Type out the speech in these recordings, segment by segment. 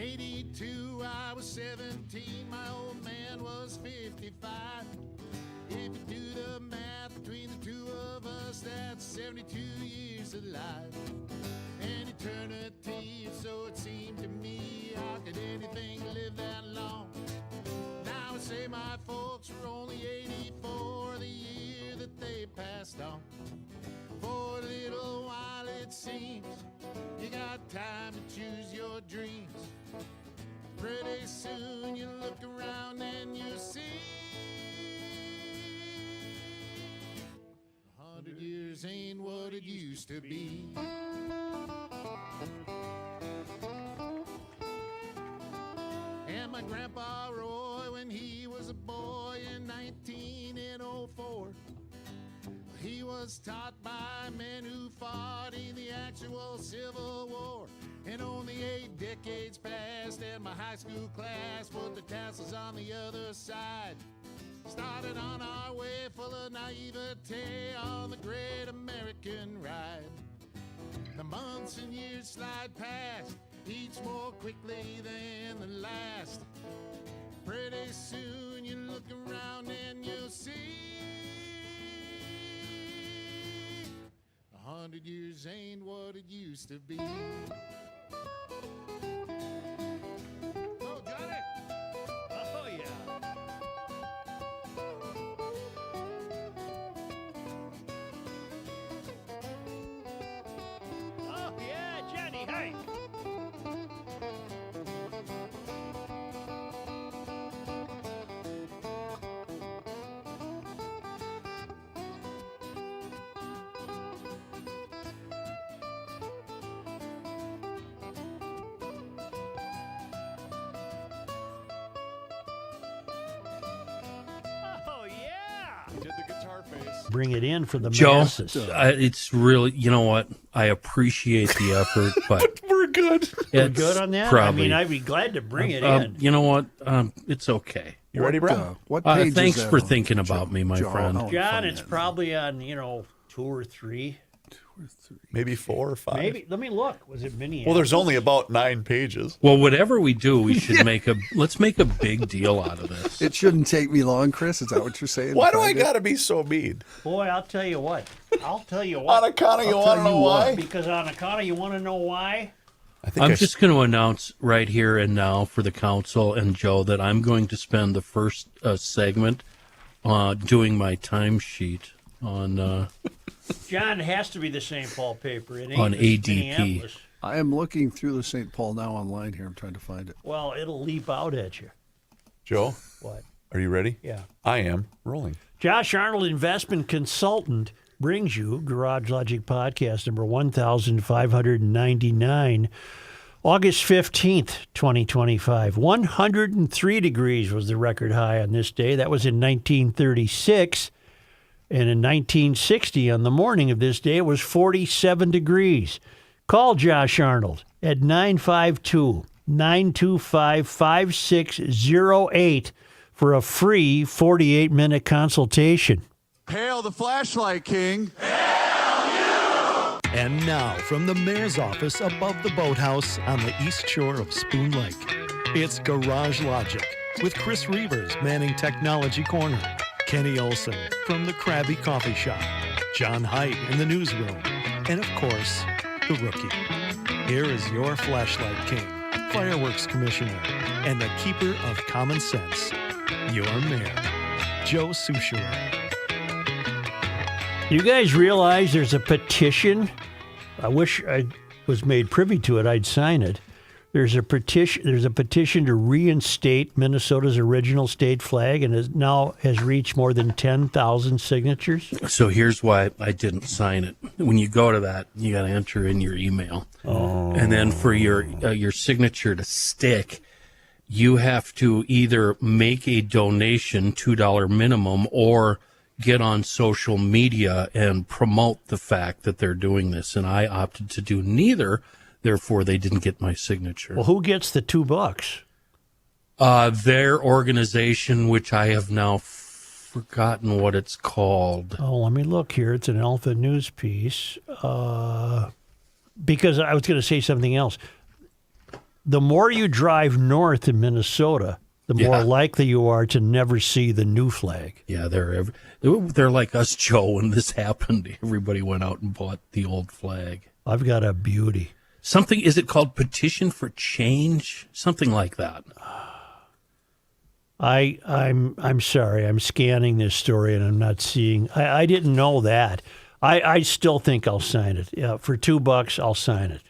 '82, I was 17, my old man was 55. If you do the math between the two of us, that's 72 years of life. An eternity, so it seemed to me. How could anything live that long? Now I say my folks were only 84 the year that they passed on. For a little while it seems you got time to choose your dreams. Pretty soon you look around and you see 100 years ain't what it used to be. And my grandpa Roy, when he was a boy in 1904, he was taught by men who fought in the actual Civil War. And only 8 decades passed and my high school class put the tassels on the other side. Started on our way full of naivete on the great American ride. The months and years slide past, each more quickly than the last. Pretty soon you look around and you'll see 100 years ain't what it used to be. Oh, Johnny! Oh, yeah. Oh, yeah, Johnny, hey! Bring it in for the Joe, masses. It's really, you know what? I appreciate the effort, but we're good. We're good on that? Probably, I mean, I'd be glad to bring it in. You know what? It's okay. You ready, bro? What page is thanks that for on? thinking about me, my friend. John, it's probably on, 2 or 3. Maybe 4 or 5. Maybe. Let me look. Was it Minneapolis? Well, there's only about 9 pages. Well, whatever we do, we should let's make a big deal out of this. It shouldn't take me long, Chris. Is that what you're saying? Why do I got to be so mean? Boy, I'll tell you what. On account of you want to know why? Because on account of you want to know why? I'm just going to announce right here and now for the council and Joe that I'm going to spend the first segment doing my timesheet on... John, it has to be the St. Paul paper. It ain't on ADP. Minneapolis. I am looking through the St. Paul now online here. I'm trying to find it. Well, it'll leap out at you. Joe? What? Are you ready? Yeah. I am. Rolling. Josh Arnold, investment consultant, brings you Garage Logic Podcast number 1599, August 15th, 2025. 103 degrees was the record high on this day. That was in 1936. And in 1960, on the morning of this day, it was 47 degrees. Call Josh Arnold at 952-925-5608 for a free 48-minute consultation. Hail the flashlight king. And now, from the mayor's office above the boathouse on the east shore of Spoon Lake, it's Garage Logic with Chris Reavers manning Technology Corner, Kenny Olson from the Krabby Coffee Shop, John Haidt in the newsroom, and of course, the rookie. Here is your flashlight king, fireworks commissioner, and the keeper of common sense, your mayor, Joe Soucheray. You guys realize there's a petition? I wish I was made privy to it. I'd sign it. There's a petition to reinstate Minnesota's original state flag, and it now has reached more than 10,000 signatures. So here's why I didn't sign it. When you go to that, you got to enter in your email, and then for your signature to stick, you have to either make a donation, $2 minimum, or get on social media and promote the fact that they're doing this. And I opted to do neither. Therefore, they didn't get my signature. Well, who gets the $2? Their organization, which I have now forgotten what it's called. Oh, let me look here. It's an Alpha News piece. Because I was going to say something else. the more you drive north in Minnesota, the more likely you are to never see the new flag. Yeah, they're like us, Joe. When this happened, everybody went out and bought the old flag. I've got a beauty. Is it called Petition for Change? Something like that. I'm sorry. I'm scanning this story and I'm not seeing. I didn't know that. I still think I'll sign it. Yeah, for $2, I'll sign it.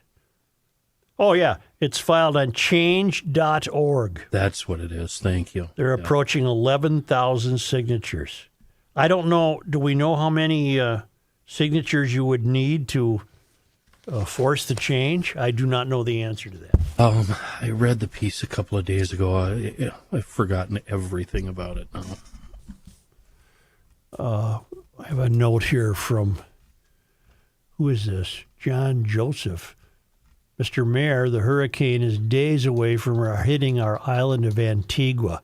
Oh yeah, it's filed on change.org. That's what it is. Thank you. They're approaching 11,000 signatures. I don't know. Do we know how many signatures you would need to force the change? I do not know the answer to that. I read the piece a couple of days ago. I've forgotten everything about it now. I have a note here from, who is this? John Joseph. Mr. Mayor, the hurricane is days away from hitting our island of Antigua.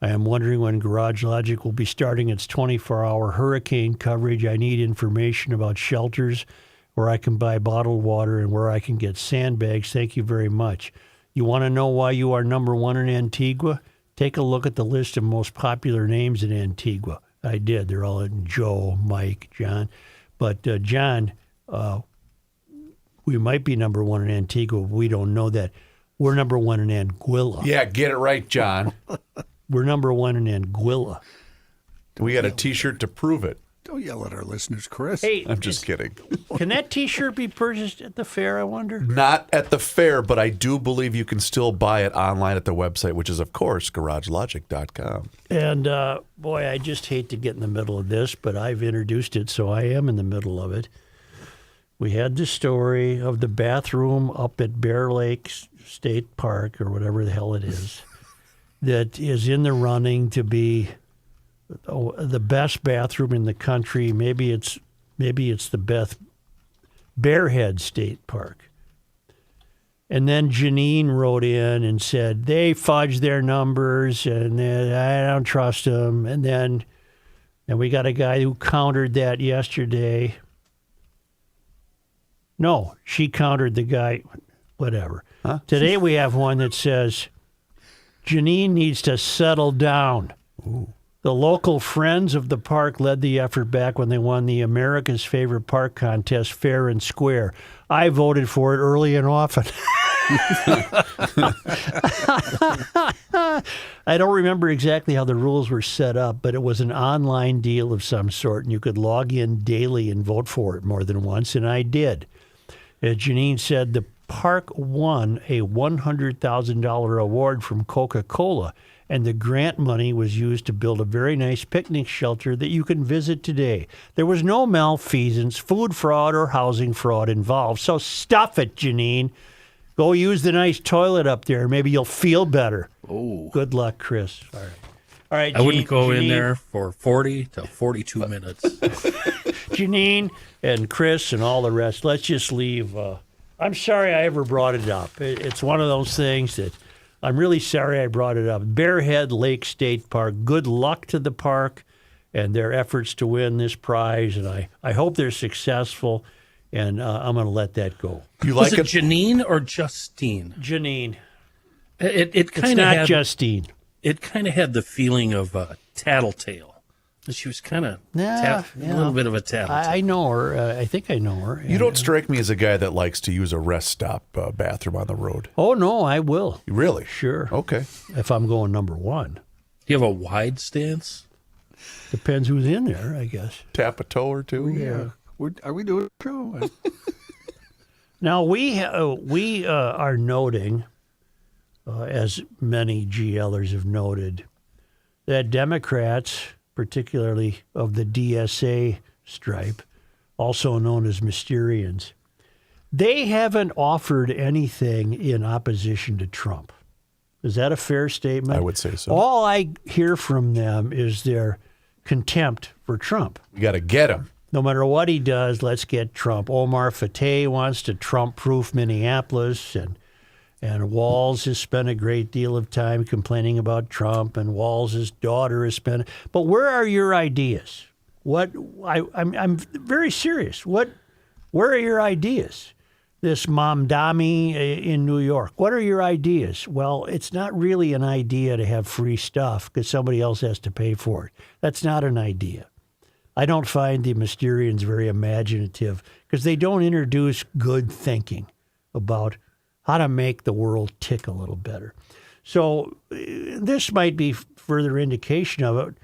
I am wondering when Garage Logic will be starting its 24-hour hurricane coverage. I need information about shelters, where I can buy bottled water, and where I can get sandbags. Thank you very much. You want to know why you are number one in Antigua? Take a look at the list of most popular names in Antigua. I did. They're all in Joe, Mike, John. But, John, we might be number one in Antigua, but we don't know that. We're number one in Anguilla. Yeah, get it right, John. We're number one in Anguilla. We got a T-shirt to prove it. Don't yell at our listeners, Chris. Hey, I'm just kidding. Can that T-shirt be purchased at the fair, I wonder? Not at the fair, but I do believe you can still buy it online at the website, which is, of course, garagelogic.com. And, boy, I just hate to get in the middle of this, but I've introduced it, so I am in the middle of it. We had the story of the bathroom up at Bear Lake State Park, or whatever the hell it is, that is in the running to be the best bathroom in the country. Maybe it's the best Bearhead State Park. And then Janine wrote in and said they fudged their numbers and I don't trust them. And we got a guy who countered that yesterday. No, she countered the guy. Whatever. Huh? Today we have one that says Janine needs to settle down. Ooh. The local friends of the park led the effort back when they won the America's Favorite Park contest fair and square. I voted for it early and often. I don't remember exactly how the rules were set up, but it was an online deal of some sort, and you could log in daily and vote for it more than once, and I did. As Janine said, the park won a $100,000 award from Coca-Cola, and the grant money was used to build a very nice picnic shelter that you can visit today. There was no malfeasance, food fraud, or housing fraud involved. So stuff it, Janine. Go use the nice toilet up there. Maybe you'll feel better. Oh, good luck, Chris. All right. I wouldn't go in Janine, there for 40 to 42 minutes. Janine and Chris and all the rest, let's just leave. I'm sorry I ever brought it up. It's one of those things that I'm really sorry I brought it up. Bearhead Lake State Park, good luck to the park and their efforts to win this prize, and I hope they're successful, and I'm going to let that go. You like Was it Janine or Justine? Janine. It kind It's of not had, Justine. It kind of had the feeling of Tattletale. She was kind of a little bit of a tattletale. I know her. I think I know her. You don't strike me as a guy that likes to use a rest stop bathroom on the road. Oh, no, I will. Really? Sure. Okay. If I'm going number one. Do you have a wide stance? Depends who's in there, I guess. Tap a toe or two? Yeah. Are we doing a show? Now, we are noting, as many GLers have noted, that Democrats, particularly of the DSA stripe, also known as Mysterians, they haven't offered anything in opposition to Trump. Is that a fair statement? I would say so. All I hear from them is their contempt for Trump. You got to get him. No matter what he does, let's get Trump. Omar Fateh wants to Trump-proof Minneapolis, and Walz has spent a great deal of time complaining about Trump, and Walz's daughter has spent. But where are your ideas? I'm very serious. Where are your ideas? this Mamdani in New York. What are your ideas? Well, it's not really an idea to have free stuff because somebody else has to pay for it. That's not an idea. I don't find the Mysterians very imaginative because they don't introduce good thinking about how to make the world tick a little better. So this might be further indication of it.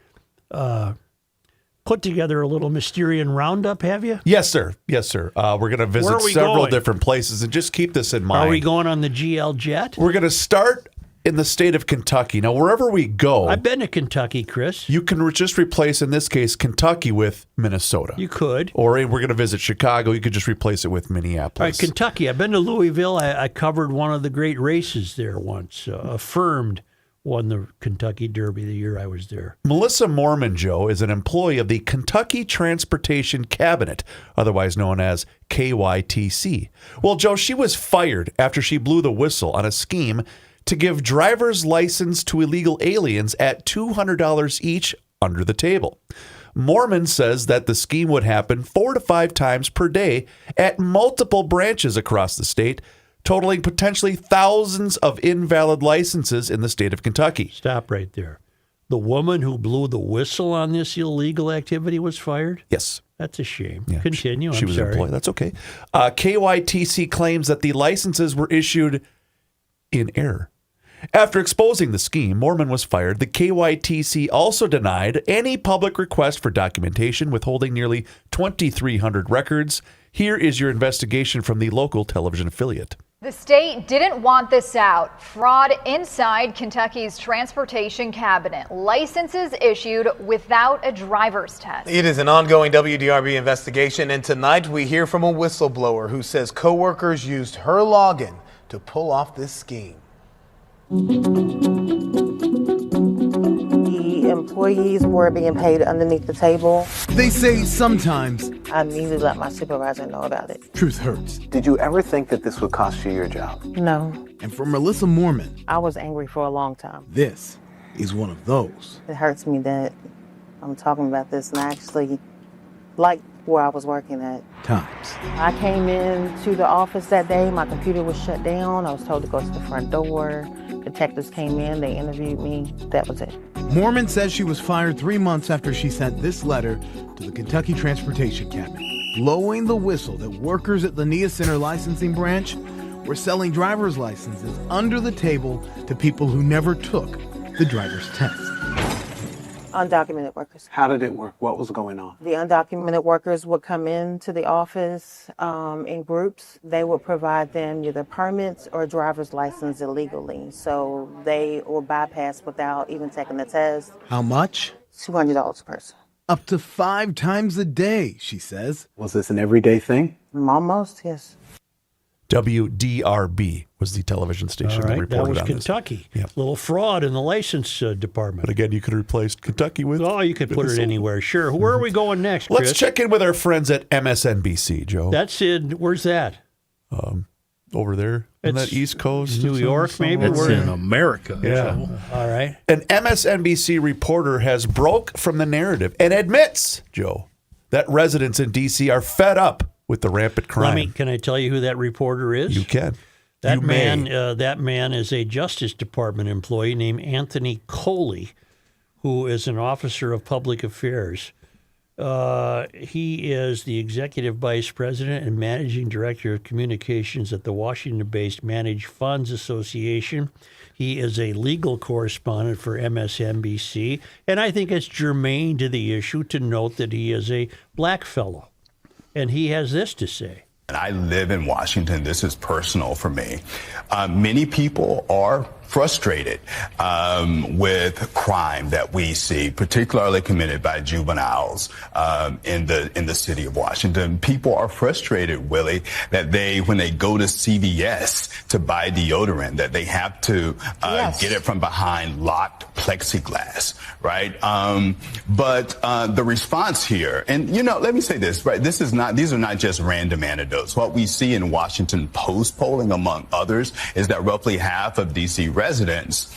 Put together a little Mysterian roundup, have you? Yes, sir. Yes, sir. We're going to visit several different places, and just keep this in mind. Are we going on the GL jet? We're going to start in the state of Kentucky. Now, wherever we go... I've been to Kentucky, Chris. You can just replace, in this case, Kentucky with Minnesota. You could. Or we're going to visit Chicago. You could just replace it with Minneapolis. All right, Kentucky. I've been to Louisville. I covered one of the great races there once. Affirmed won the Kentucky Derby the year I was there. Melissa Mormon, Joe, is an employee of the Kentucky Transportation Cabinet, otherwise known as KYTC. Well, Joe, she was fired after she blew the whistle on a scheme to give driver's license to illegal aliens at $200 each under the table. Mormon says that the scheme would happen 4 to 5 times per day at multiple branches across the state, totaling potentially thousands of invalid licenses in the state of Kentucky. Stop right there. The woman who blew the whistle on this illegal activity was fired? Yes. That's a shame. Yeah, Continue. She I'm was sorry. employed. That's okay. KYTC claims that the licenses were issued in error. After exposing the scheme, Mormon was fired. The KYTC also denied any public request for documentation, withholding nearly 2,300 records. Here is your investigation from the local television affiliate. The state didn't want this out. Fraud inside Kentucky's transportation cabinet. Licenses issued without a driver's test. It is an ongoing WDRB investigation, and tonight we hear from a whistleblower who says coworkers used her login to pull off this scheme. The employees were being paid underneath the table. They say sometimes I immediately let my supervisor know about it. truth hurts. Did you ever think that this would cost you your job? No, And for Melissa Mormon, I was angry for a long time. this is one of those. It hurts me that I'm talking about this and I actually like where I was working at. Times. I came into the office that day, my computer was shut down. I was told to go to the front door. Detectives came in, they interviewed me. That was it. Mormon says she was fired 3 months after she sent this letter to the Kentucky Transportation Cabinet, blowing the whistle that workers at the NIA Center licensing branch were selling driver's licenses under the table to people who never took the driver's test. Undocumented workers. How did it work? What was going on? The undocumented workers would come into the office in groups. They would provide them either permits or driver's license illegally. So they were bypassed without even taking the test. How much? $200 a person. Up to 5 times a day, she says. Was this an everyday thing? Almost, yes. WDRB was the television station All that right, reported that was on Kentucky. This. Yeah. Little fraud in the license department. But again, you could replace Kentucky with... Oh, you could put it Minnesota. anywhere. Sure. Where are we going next, Chris? Let's check in with our friends at MSNBC, Joe. That's in, where's that? Over there on It's that East Coast. New York, maybe? It's in America. Yeah. Joe. All right. An MSNBC reporter has broke from the narrative and admits, Joe, that residents in D.C. are fed up with the rampant crime. Can I tell you who that reporter is? You can. That You man, may. that man is a Justice Department employee named Anthony Coley, who is an officer of public affairs. He is the executive vice president and managing director of communications at the Washington-based Managed Funds Association. He is a legal correspondent for MSNBC, and I think it's germane to the issue to note that he is a black fellow. And he has this to say. I live in Washington. This is personal for me. Many people are frustrated with crime that we see, particularly committed by juveniles in the city of Washington. People are frustrated, Willie, that when they go to CVS to buy deodorant, that they have to get it from behind locked plexiglass, right? But the response here, and let me say this, right? These are not just random anecdotes. What we see in Washington Post polling, among others, is that roughly half of D.C. residents,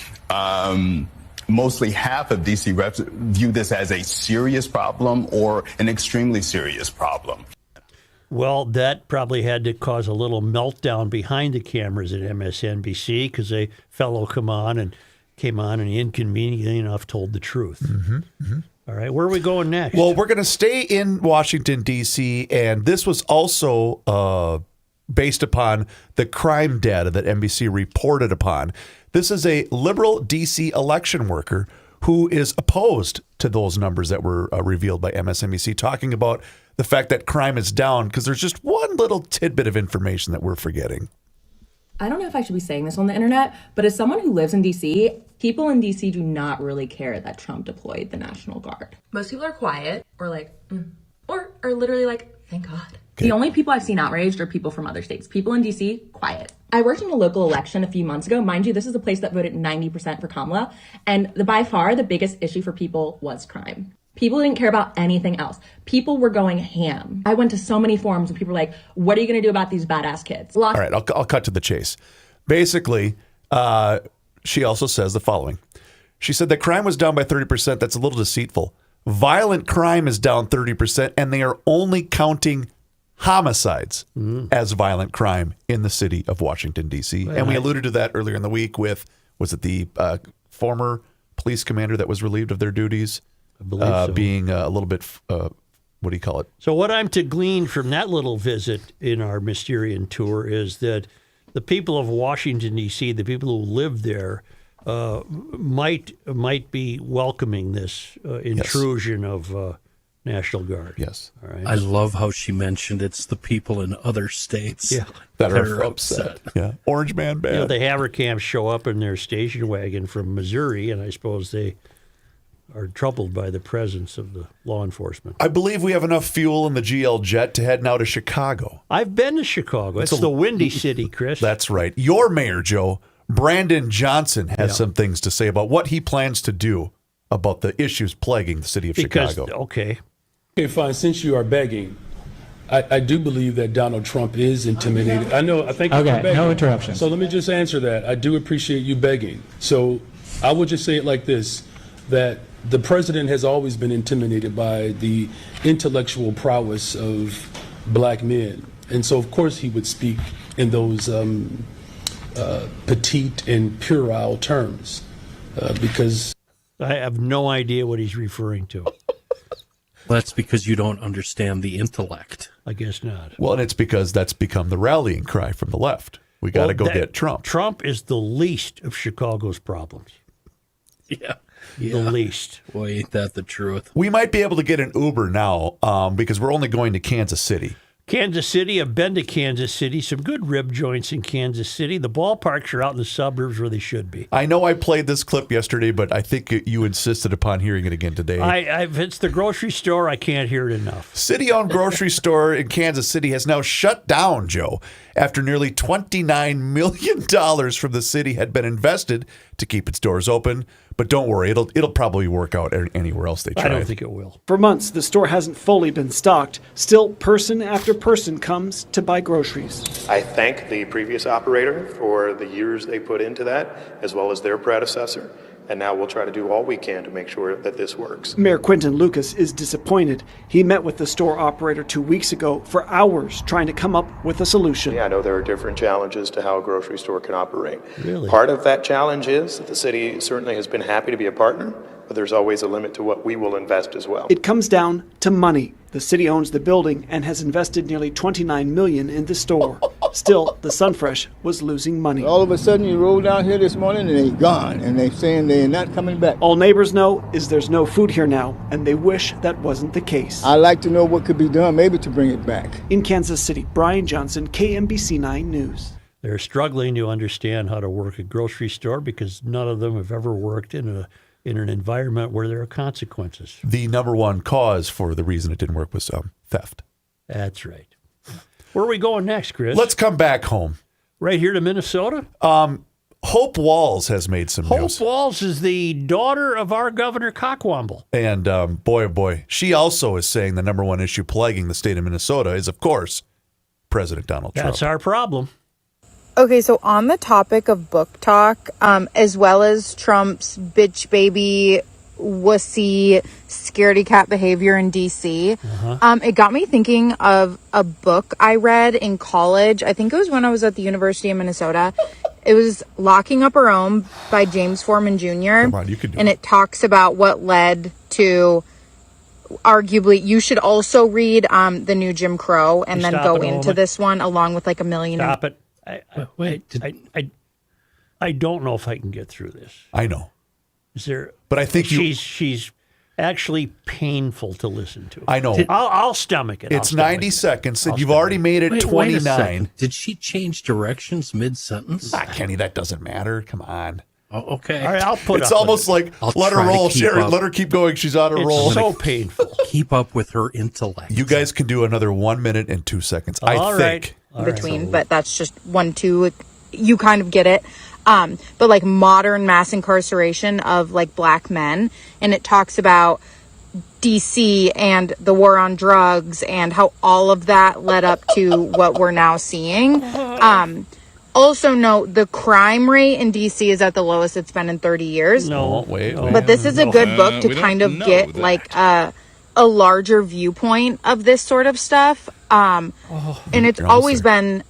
mostly half of D.C. residents, view this as a serious problem or an extremely serious problem. Well, that probably had to cause a little meltdown behind the cameras at MSNBC because a fellow came on and inconveniently enough told the truth. All right, where are we going next? Well, we're going to stay in Washington, D.C., and this was also based upon the crime data that NBC reported upon. This is a liberal D.C. election worker who is opposed to those numbers that were revealed by MSNBC, talking about the fact that crime is down because there's just one little tidbit of information that we're forgetting. I don't know if I should be saying this on the internet, but as someone who lives in DC, people in DC do not really care that Trump deployed the National Guard. Most people are quiet or like, or are literally like, thank God. Okay. The only people I've seen outraged are people from other states. People in DC, quiet. I worked in a local election a few months ago. Mind you, this is a place that voted 90% for Kamala. And by far, the biggest issue for people was crime. People didn't care about anything else. People were going ham. I went to so many forums where people were like, what are you going to do about these badass kids? All right, I'll cut to the chase. Basically, she also says the following. She said that crime was down by 30%. That's a little deceitful. Violent crime is down 30%, and they are only counting homicides as violent crime in the city of Washington, D.C. And we alluded to that earlier in the week with, was it the former police commander that was relieved of their duties? I believe so. Being a little bit, what do you call it? So what I'm to glean from that little visit in our Mysterian tour is that the people of Washington, D.C., the people who live there, might be welcoming this intrusion of National Guard. Yes. All right. I love how she mentioned it's the people in other states that are upset. Yeah. Orange man bad. You know, the Haverkamps show up in their station wagon from Missouri, and I suppose they are troubled by the presence of the law enforcement. I believe we have enough fuel in the GL jet to head now to Chicago. I've been to Chicago. It's the windy city, Chris. That's right. Your mayor, Joe, Brandon Johnson, has some things to say about what he plans to do about the issues plaguing the city of Chicago. Okay, fine. Since you are begging, I do believe that Donald Trump is intimidated. I think okay, no interruption. So let me just answer that. I do appreciate you begging. So I would just say it like this, that the president has always been intimidated by the intellectual prowess of black men. And so, of course, he would speak in those petite and puerile terms because... I have no idea what he's referring to. That's because you don't understand the intellect. I guess not. Well, and it's because that's become the rallying cry from the left. We got to go get Trump. Trump is the least of Chicago's problems. Yeah. The least. Boy, ain't that the truth. We might be able to get an Uber now because we're only going to Kansas City. Kansas City, I've been to Kansas City. Some good rib joints in Kansas City. The ballparks are out in the suburbs where they should be. I know I played this clip yesterday, but I think you insisted upon hearing it again today. If it's the grocery store, I can't hear it enough. City-owned grocery store in Kansas City has now shut down, Joe, after nearly $29 million from the city had been invested to keep its doors open. But don't worry, it'll probably work out anywhere else they try. I don't think it will. For months, the store hasn't fully been stocked. Still, person after person comes to buy groceries. I thank the previous operator for the years they put into that, as well as their predecessor. And now we'll try to do all we can to make sure that this works. Mayor Quinton Lucas is disappointed. He met with the store operator 2 weeks ago for hours trying to come up with a solution. Yeah, I know there are different challenges to how a grocery store can operate. Really? Part of that challenge is that the city certainly has been happy to be a partner, but there's always a limit to what we will invest as well. It comes down to money. The city owns the building and has invested nearly $29 million in the store. Still, the Sunfresh was losing money. All of a sudden, you roll down here this morning and they're gone, and they're saying they're not coming back. All neighbors know is there's no food here now, and they wish that wasn't the case. I'd like to know what could be done, maybe to bring it back. In Kansas City, Brian Johnson, KMBC 9 News. They're struggling to understand how to work a grocery store because none of them have ever worked in an environment where there are consequences. The number one cause for the reason it didn't work was theft. That's right. Where are we going next, Chris? Let's come back home. Right here to Minnesota? Hope Walls has made some news. Hope Walls is the daughter of our Governor Cockwomble. And boy, oh boy, she also is saying the number one issue plaguing the state of Minnesota is, of course, President Donald Trump. That's our problem. Okay, so on the topic of book talk, as well as Trump's bitch baby wussy scaredy cat behavior in DC. It got me thinking of a book I read in college. I think it was when I was at the University of Minnesota. It was Locking Up Our Own by James Foreman Jr. Come on, you can do and it. it talks about what led to, arguably, you should also read the new Jim Crow and then go into this one along with like a million. Stop it. I don't know if I can get through this. I know. Is there? But I think she's actually painful to listen to. I know. I'll stomach it. It's 90 seconds, and you've already made it 29. Did she change directions mid-sentence? Kenny, that doesn't matter. Come on. Oh, okay. All right, I'll put It's up almost with it. like, let her roll, Sharon. Let her keep going. She's on a roll. It's so painful. Keep up with her intellect. You guys can do another 1 minute and 2 seconds. I think. Between, but that's just 1, 2. You kind of get it. But like modern mass incarceration of like black men, and it talks about DC and the war on drugs and how all of that led up to what we're now seeing. Also note the crime rate in DC is at the lowest it's been in 30 years. No, wait. But this is a good book to kind of get like a larger viewpoint of this sort of stuff. And it's always been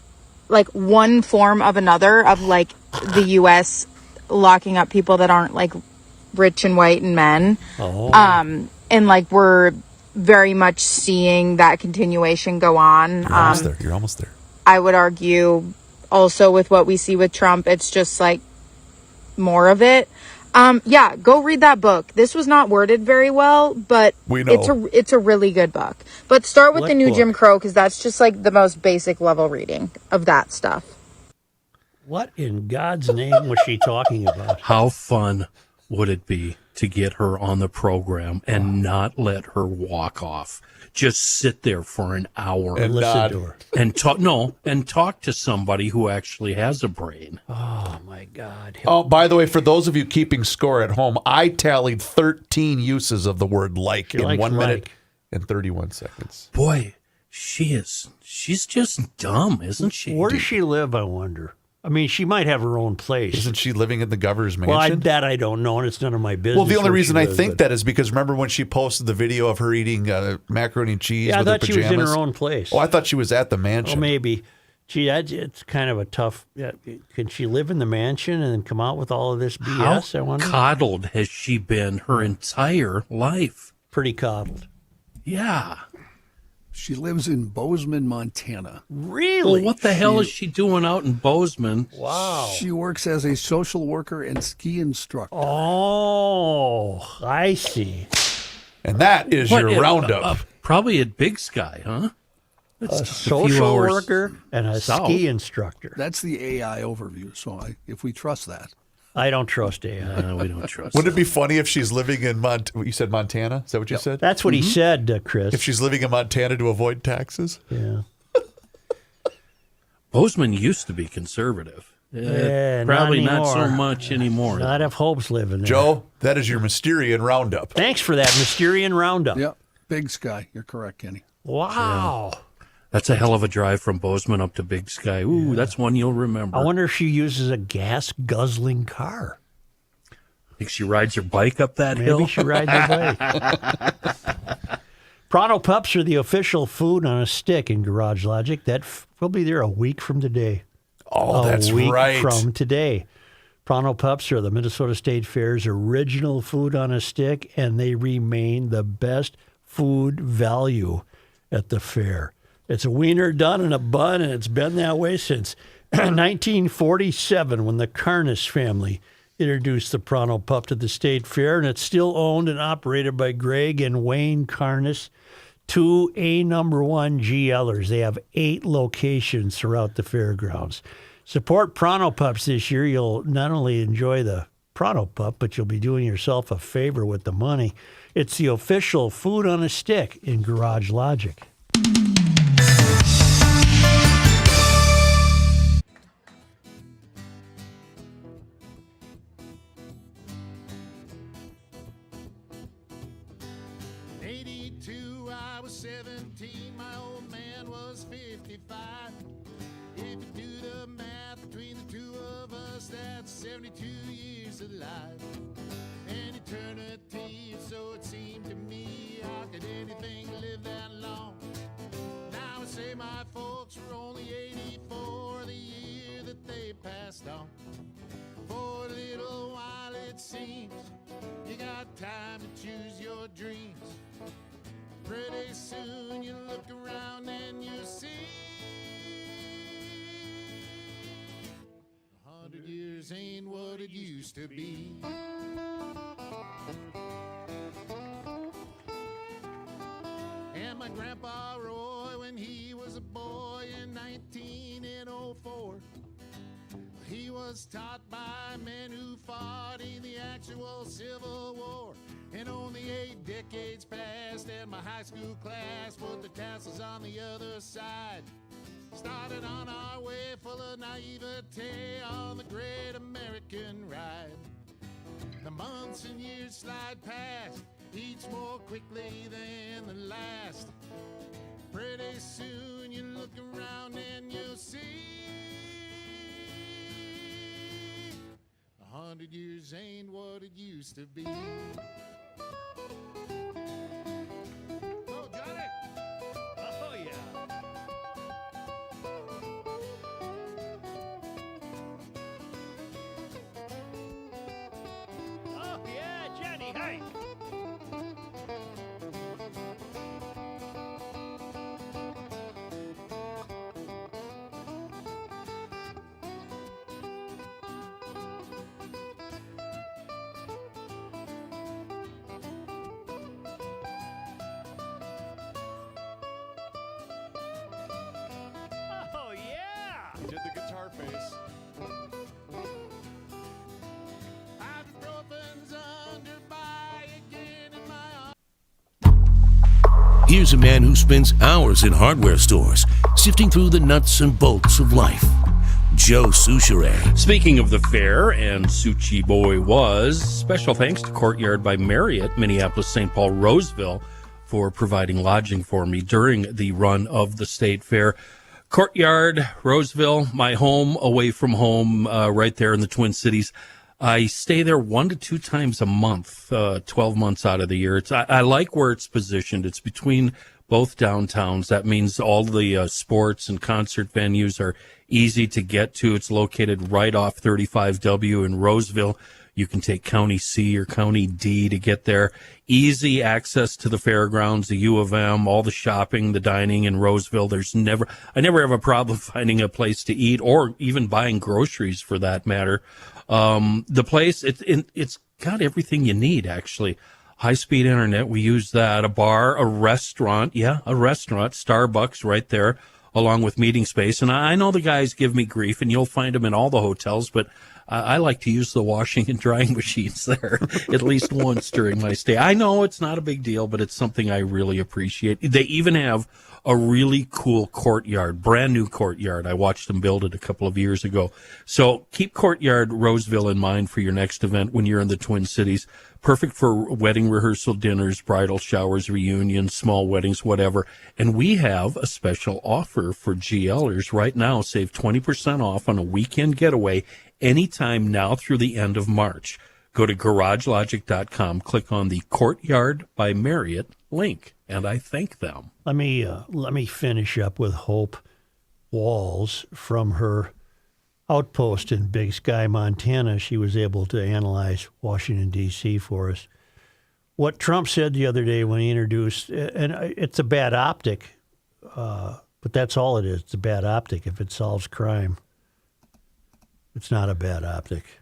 like one form of another of like the U.S. locking up people that aren't like rich and white and men. And like we're very much seeing that continuation go on. You're almost there. You're almost there. I would argue also with what we see with Trump, it's just like more of it. Yeah, go read that book. This was not worded very well, but we know. It's a really good book. But start with What the new book? Jim Crow, because that's just like the most basic level reading of that stuff. What in God's name was she talking about? How fun would it be to get her on the program and not let her walk off? Just sit there for an hour And listen nod. to her. and talk to somebody who actually has a brain. Oh my God. Oh, by the way, for those of you keeping score at home, I tallied 13 uses of the word like She in likes 1 minute like. and 31 seconds. Boy, she's just dumb, isn't she? Where does she live, I wonder? I mean, she might have her own place. Isn't she living in the governor's Well, mansion? that I don't know, and it's none of my business. Well, the only where reason she I lives, think but- that is because remember when she posted the video of her eating macaroni and cheese Yeah, I with her thought she pajamas? was in her own place. Oh, I thought she was at the Oh, mansion. maybe. Gee, it's kind of a tough. Yeah, can she live in the mansion and then come out with all of this BS? How I wonder. coddled has she been her entire life? Pretty coddled. Yeah. She lives in Bozeman, Montana. Really? Well, what the hell is she doing out in Bozeman? Wow. She works as a social worker and ski instructor. Oh, I see. And that is What, your roundup. Probably at Big Sky, huh? That's A just a few social hours worker and a south. ski instructor. That's the AI overview. So if we trust that. I don't trust AI. No, we don't trust. Wouldn't it be funny if she's living in you said Montana? Is that what you said? That's what he said, Chris. If she's living in Montana to avoid taxes? Yeah. Bozeman used to be conservative. Yeah, Probably not not so anymore. much anymore. Not if Hope's living there. Joe, that is your Mysterian roundup. Thanks for that Mysterian roundup. Yep. Big Sky. You're correct, Kenny. Wow. That's a hell of a drive from Bozeman up to Big Sky. Ooh, that's one you'll remember. I wonder if she uses a gas guzzling car. Think she rides her bike up that hill? Maybe she rides her bike. Pronto Pups are the official food on a stick in Garage Logic. We'll be there a week from today. Oh, that's a week right. from today. Pronto Pups are the Minnesota State Fair's original food on a stick, and they remain the best food value at the fair. It's a wiener done in a bun, and it's been that way since 1947 when the Carnes family introduced the Pronto Pup to the State Fair, and it's still owned and operated by Greg and Wayne Carnes, two A#1 GLers. They have 8 locations throughout the fairgrounds. Support Pronto Pups this year. You'll not only enjoy the Pronto Pup, but you'll be doing yourself a favor with the money. It's the official food on a stick in Garage Logic. I was 17, my old man was 55. If you do the math between the two of us, that's 72 years alive. And eternity so it seemed to me. How could anything live that long? Now I say my folks were only 84 the year that they passed on. For a little while it seems you got time to choose your dreams. Pretty soon you look around and you see 100 years ain't what it used to be. And my grandpa Roy, when he was a boy in 1904, he was taught by men who fought in the actual Civil War. And only 8 decades passed, and my high school class put the tassels on the other side. Started on our way full of naivete on the great American ride. The months and years slide past, each more quickly than the last. Pretty soon you look around and you'll see 100 years ain't what it used to be. Oh, Johnny! Oh, yeah. Oh, yeah, Johnny, hey! Oh, yeah! He did the guitar face. Ibuprofen's under by again in my Here's a man who spends hours in hardware stores, sifting through the nuts and bolts of life. Joe Souchere. Speaking of the fair, and Suchi Boy was, special thanks to Courtyard by Marriott, Minneapolis, St. Paul, Roseville, for providing lodging for me during the run of the state fair. Courtyard, Roseville, my home, away from home, right there in the Twin Cities. I stay there 1 to 2 times a month, 12 months out of the year. I like where it's positioned. It's between both downtowns. That means all the sports and concert venues are easy to get to. It's located right off 35W in Roseville. You can take County C or County D to get there. Easy access to the fairgrounds, the U of M, all the shopping, the dining in Roseville. I never have a problem finding a place to eat or even buying groceries for that matter. The place, it's got everything you need, actually. High-speed internet, we use that. A bar, a restaurant, Starbucks right there, along with meeting space. And I know the guys give me grief, and you'll find them in all the hotels, but I like to use the washing and drying machines there at least once during my stay. I know it's not a big deal, but it's something I really appreciate. They even have a really cool courtyard, brand new courtyard. I watched them build it a couple of years ago. So keep Courtyard Roseville in mind for your next event when you're in the Twin Cities. Perfect for wedding rehearsal dinners, bridal showers, reunions, small weddings, whatever. And we have a special offer for GLers right now. Save 20% off on a weekend getaway anytime now through the end of March. Go to garagelogic.com, click on the Courtyard by Marriott link, and I thank them. Let me finish up with Hope Walls from her outpost in Big Sky, Montana. She was able to analyze Washington, D.C. for us. What Trump said the other day when he introduced, and it's a bad optic, but that's all it is. It's a bad optic. If it solves crime, it's not a bad optic.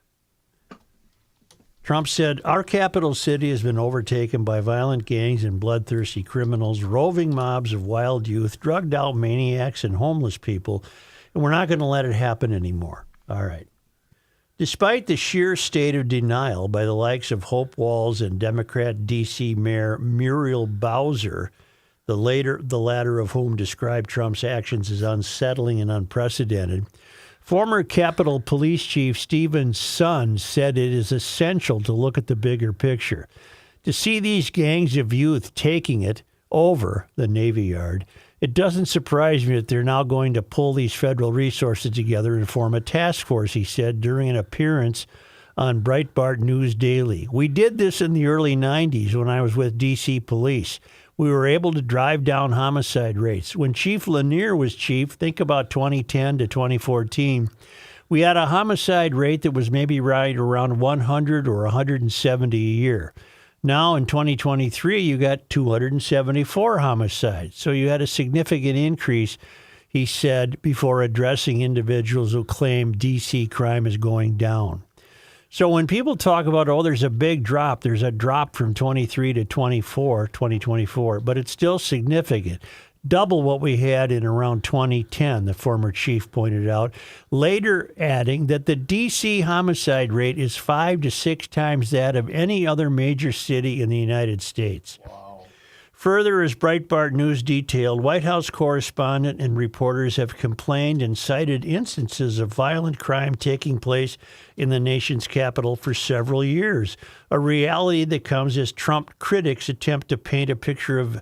Trump said, our capital city has been overtaken by violent gangs and bloodthirsty criminals, roving mobs of wild youth, drugged out maniacs, and homeless people, and we're not going to let it happen anymore. All right. Despite the sheer state of denial by the likes of Hope Walls and Democrat D.C. Mayor Muriel Bowser, the latter of whom described Trump's actions as unsettling and unprecedented, former Capitol Police Chief Stephen Sun said it is essential to look at the bigger picture. To see these gangs of youth taking it over the Navy Yard, it doesn't surprise me that they're now going to pull these federal resources together and form a task force, he said during an appearance on Breitbart News Daily. We did this in the early 90s when I was with D.C. Police. We were able to drive down homicide rates. When Chief Lanier was chief, think about 2010 to 2014, we had a homicide rate that was maybe right around 100 or 170 a year. Now in 2023, you got 274 homicides. So you had a significant increase, he said, before addressing individuals who claim D.C. crime is going down. So when people talk about, there's a big drop, there's a drop from 23 to 2024, but it's still significant. Double what we had in around 2010, the former chief pointed out, later adding that the D.C. homicide rate is 5 to 6 times that of any other major city in the United States. Wow. Further, as Breitbart News detailed, White House correspondent and reporters have complained and cited instances of violent crime taking place in the nation's capital for several years, a reality that comes as Trump critics attempt to paint a picture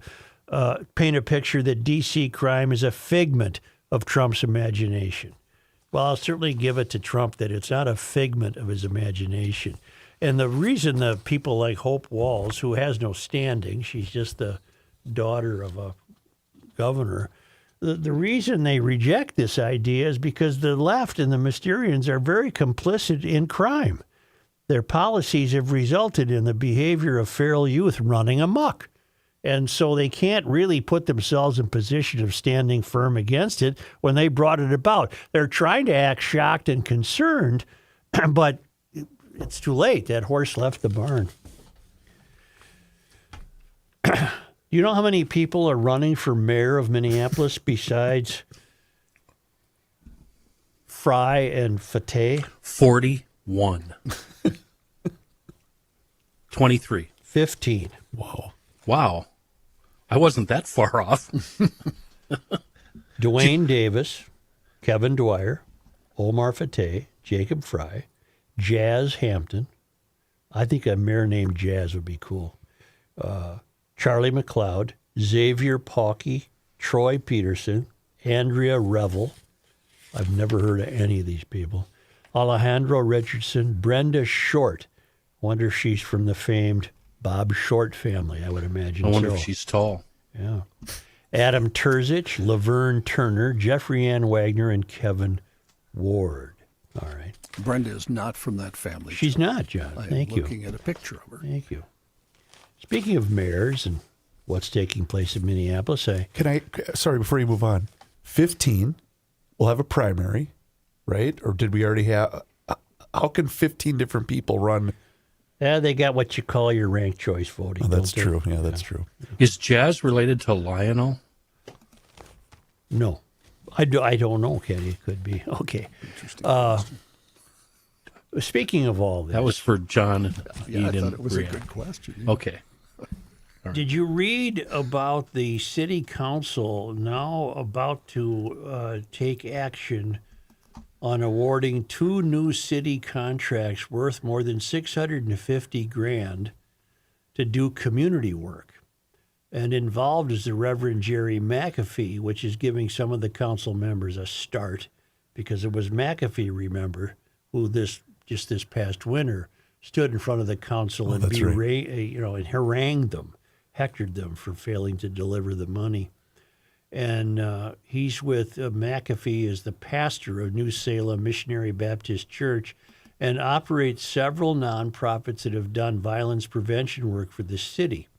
that D.C. crime is a figment of Trump's imagination. Well, I'll certainly give it to Trump that it's not a figment of his imagination. And the reason that people like Hope Walls, who has no standing, she's just the daughter of a governor, the reason they reject this idea is because the left and the Mysterians are very complicit in crime. Their policies have resulted in the behavior of feral youth running amok. And so they can't really put themselves in position of standing firm against it when they brought it about. They're trying to act shocked and concerned, but it's too late. That horse left the barn. You know how many people are running for mayor of Minneapolis besides Fry and Fateh? 41. 23. 15. Wow. I wasn't that far off. Dwayne Davis, Kevin Dwyer, Omar Fateh, Jacob Fry, Jazz Hampton. I think a mayor named Jazz would be cool. Charlie McLeod, Xavier Pauky, Troy Peterson, Andrea Revel. I've never heard of any of these people. Alejandro Richardson, Brenda Short. Wonder if she's from the famed Bob Short family, I would imagine. I wonder if she's tall. Yeah. Adam Terzich, Laverne Turner, Jeffrey Ann Wagner, and Kevin Ward. All right. Brenda is not from that family. She's not, John. Thank you. Looking at a picture of her. Thank you. Speaking of mayors and what's taking place in Minneapolis, sorry, before you move on, 15 will have a primary, right? Or did we already have? How can 15 different people run? Yeah, they got what you call your ranked choice voting. Oh, that's true. Yeah, that's true. Is Jazz related to Lionel? No. I don't know, Kenny. It could be. Okay. Speaking of all this. That was for John. Yeah, I thought it was a good question. Okay. Right. Did you read about the city council now about to take action on awarding 2 new city contracts worth more than $650,000 to do community work? And involved is the Reverend Jerry McAfee, which is giving some of the council members a start, because it was McAfee, remember, who this past winter stood in front of the council and harangued them, hectored them for failing to deliver the money. And he's with McAfee as the pastor of New Salem Missionary Baptist Church and operates several nonprofits that have done violence prevention work for the city,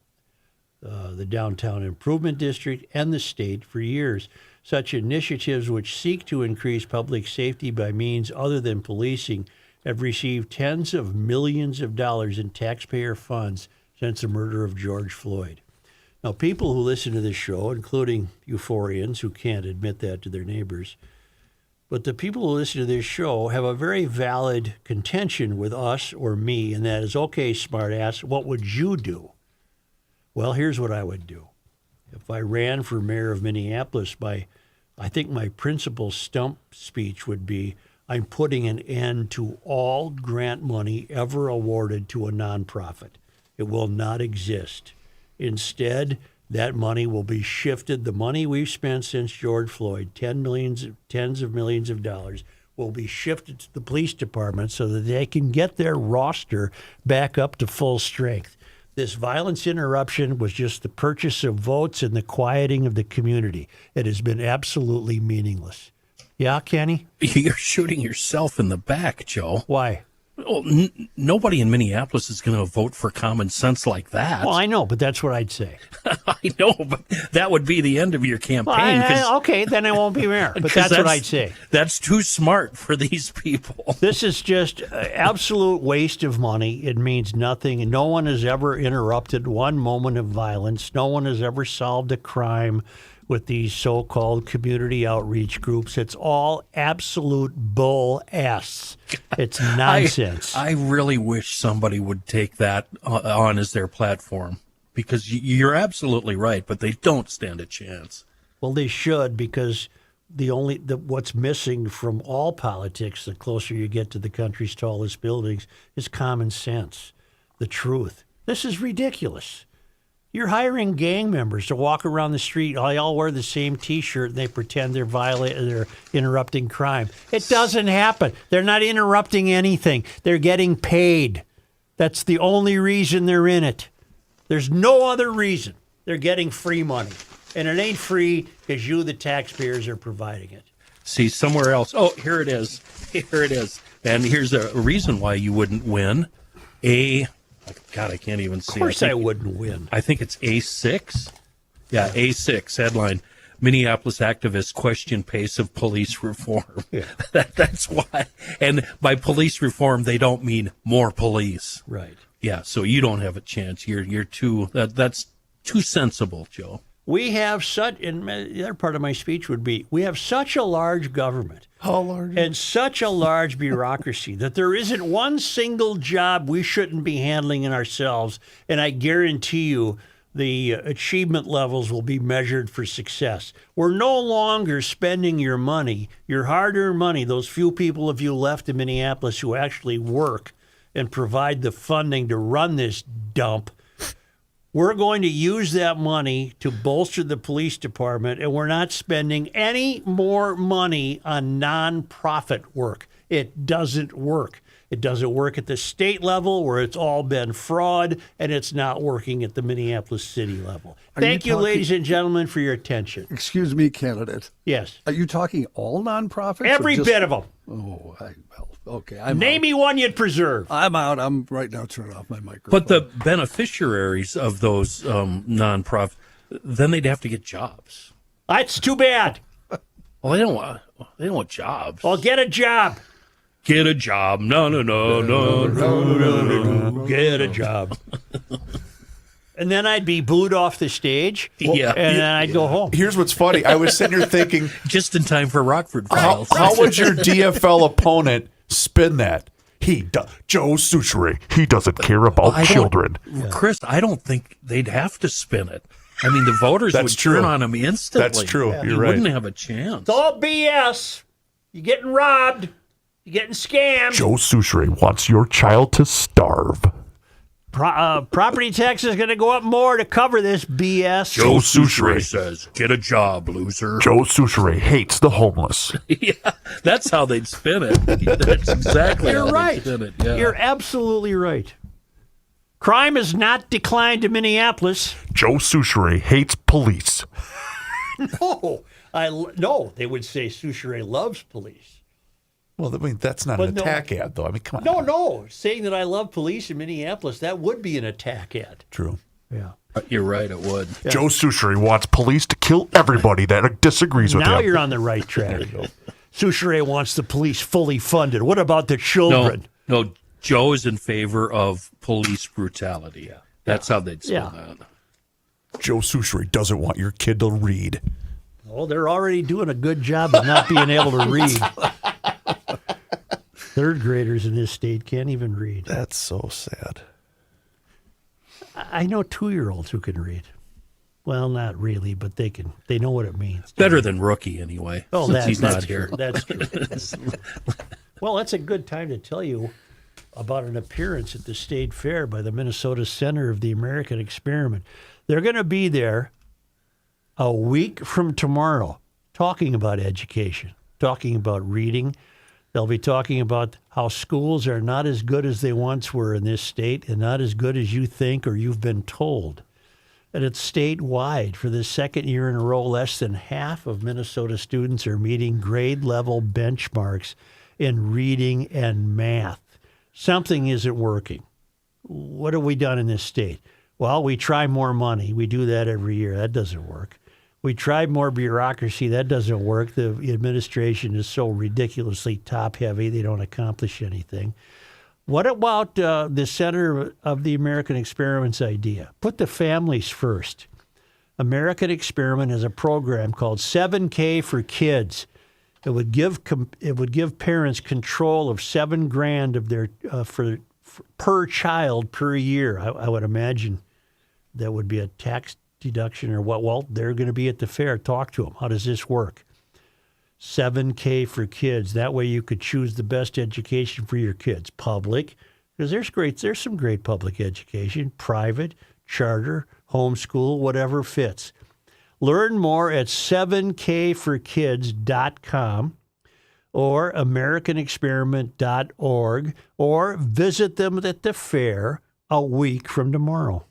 the Downtown Improvement District, and the state for years. Such initiatives, which seek to increase public safety by means other than policing, have received tens of millions of dollars in taxpayer funds since the murder of George Floyd. Now, people who listen to this show, including euphorians who can't admit that to their neighbors, but the people who listen to this show have a very valid contention with us or me, and that is, okay, smartass, what would you do? Well, here's what I would do. If I ran for mayor of Minneapolis, I think my principal stump speech would be, I'm putting an end to all grant money ever awarded to a nonprofit. It will not exist. Instead, that money will be shifted. The money we've spent since George Floyd, tens of millions of dollars, will be shifted to the police department so that they can get their roster back up to full strength. This violence interruption was just the purchase of votes and the quieting of the community. It has been absolutely meaningless. Yeah, Kenny? You're shooting yourself in the back, Joe. Why? Well, nobody in Minneapolis is going to vote for common sense like that. Well, I know, but that's what I'd say. I know, but that would be the end of your campaign. Okay, then I won't be mayor. But that's what I'd say. That's too smart for these people. This is just absolute waste of money. It means nothing. No one has ever interrupted one moment of violence. No one has ever solved a crime with these so-called community outreach groups. It's all absolute bull ass. It's nonsense. I really wish somebody would take that on as their platform, because you're absolutely right, but they don't stand a chance. Well, they should, because what's missing from all politics, the closer you get to the country's tallest buildings, is common sense, the truth. This is ridiculous. You're hiring gang members to walk around the street. They all wear the same T-shirt, and they pretend they're interrupting crime. It doesn't happen. They're not interrupting anything. They're getting paid. That's the only reason they're in it. There's no other reason. They're getting free money. And it ain't free because you, the taxpayers, are providing it. See, somewhere else. Oh, here it is. Here it is. And here's a reason why you wouldn't win. God, I can't even see. Of course I wouldn't win. I think it's A6. Yeah, A6 headline. Minneapolis activists question pace of police reform. Yeah. That's why. And by police reform, they don't mean more police. Right. Yeah, so you don't have a chance. You're too, that's too sensible, Joe. We have and the other part of my speech would be, we have such a large government. How large? And such a large bureaucracy that there isn't one single job we shouldn't be handling in ourselves. And I guarantee you the achievement levels will be measured for success. We're no longer spending your money, your hard-earned money, those few people of you left in Minneapolis who actually work and provide the funding to run this dump. We're going to use that money to bolster the police department, and we're not spending any more money on nonprofit work. It doesn't work. It doesn't work at the state level, where it's all been fraud, and it's not working at the Minneapolis city level. Thank you, ladies and gentlemen, for your attention. Excuse me, candidate. Yes. Are you talking all nonprofits? Every bit of them. Oh, okay. Name me one you'd preserve. I'm out. I'm right now turning off my microphone. But the beneficiaries of those nonprofits, then they'd have to get jobs. That's too bad. Well, they don't want jobs. Well, get a job. Get a job. No. Get a job. And then I'd be booed off the stage. Yeah. And then I'd go home. Here's what's funny. I was sitting here thinking, just in time for Rockford Files. How would your DFL opponent spin that? Joe Souchere, he doesn't care about children. Chris, I don't think they'd have to spin it. I mean, the voters would turn on him instantly. That's true. Yeah. You're right. Wouldn't have a chance. It's all BS. You're getting robbed. You're getting scammed. Joe Souchere wants your child to starve. Property tax is going to go up more to cover this BS. Joe Souchere says, get a job, loser. Joe Souchere hates the homeless. Yeah, that's how they'd spin it. That's exactly You're how right. they'd spin it. Yeah. You're absolutely right. Crime has not declined in Minneapolis. Joe Souchere hates police. No, they would say Souchere loves police. Well, I mean, that's not an attack ad, though. I mean, come on. No. Saying that I love police in Minneapolis, that would be an attack ad. True. Yeah. You're right, it would. Yeah. Joe Souchere wants police to kill everybody that disagrees with him. Now you're on the right track. Souchere wants the police fully funded. What about the children? No, Joe is in favor of police brutality. Yeah. That's how they'd spin that. Joe Souchere doesn't want your kid to read. Oh, they're already doing a good job of not being able to read. Third graders in this state can't even read. That's so sad. I know 2-year-olds who can read. Well, not really, but they can. They know what it means. Better than Rookie, anyway. Oh, since he's not here. That's true. Well, that's a good time to tell you about an appearance at the State Fair by the Minnesota Center of the American Experiment. They're going to be there a week from tomorrow talking about education, talking about reading. They'll be talking about how schools are not as good as they once were in this state and not as good as you think or you've been told. And it's statewide. For the second year in a row, less than half of Minnesota students are meeting grade level benchmarks in reading and math. Something isn't working. What have we done in this state? Well, we try more money. We do that every year. That doesn't work. We tried more bureaucracy. That doesn't work. The administration is so ridiculously top-heavy, they don't accomplish anything. What about the center of the American Experiment's idea? Put the families first. American Experiment has a program called 7K for Kids. It would give parents control of $7,000 of their per child per year. I would imagine that would be a tax deduction or what? Well, they're going to be at the fair. Talk to them. How does this work? 7K for Kids. That way you could choose the best education for your kids. Public, because there's some great public education. Private, charter, homeschool, whatever fits. Learn more at 7kforkids.com or americanexperiment.org or visit them at the fair a week from tomorrow.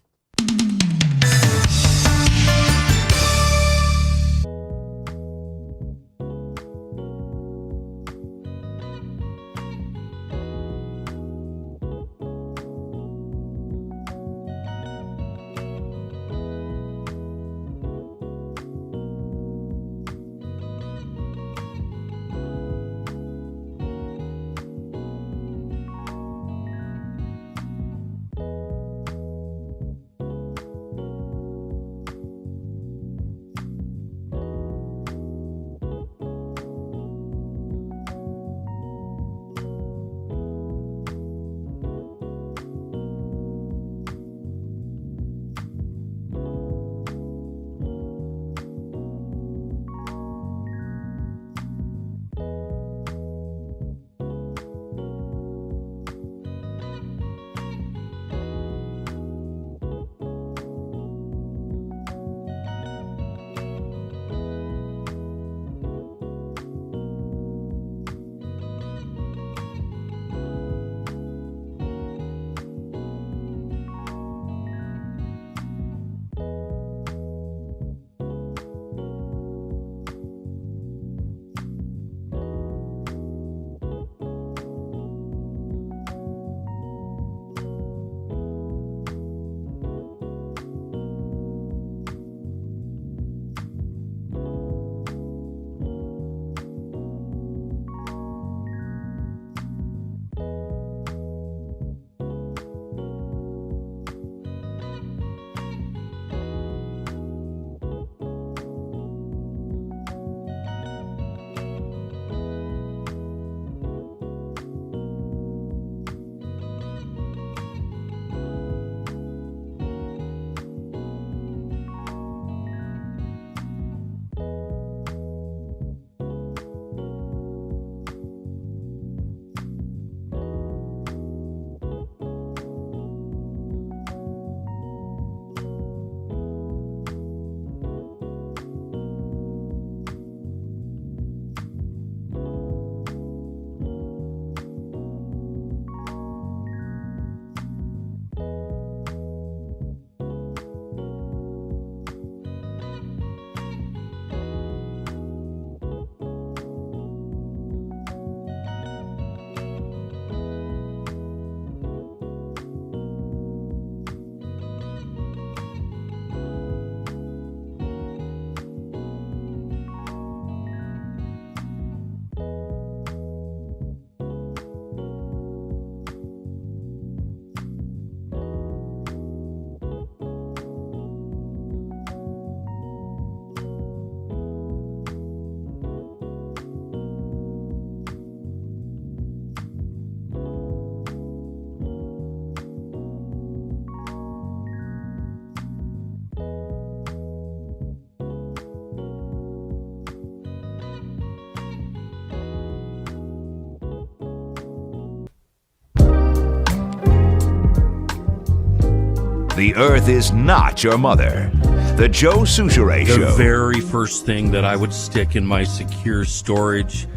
The Earth is not your mother. The Joe Souchere Show. The very first thing that I would stick in my secure storage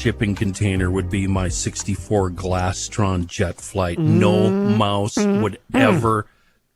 shipping container would be my 64 Glastron jet flight. No mouse would ever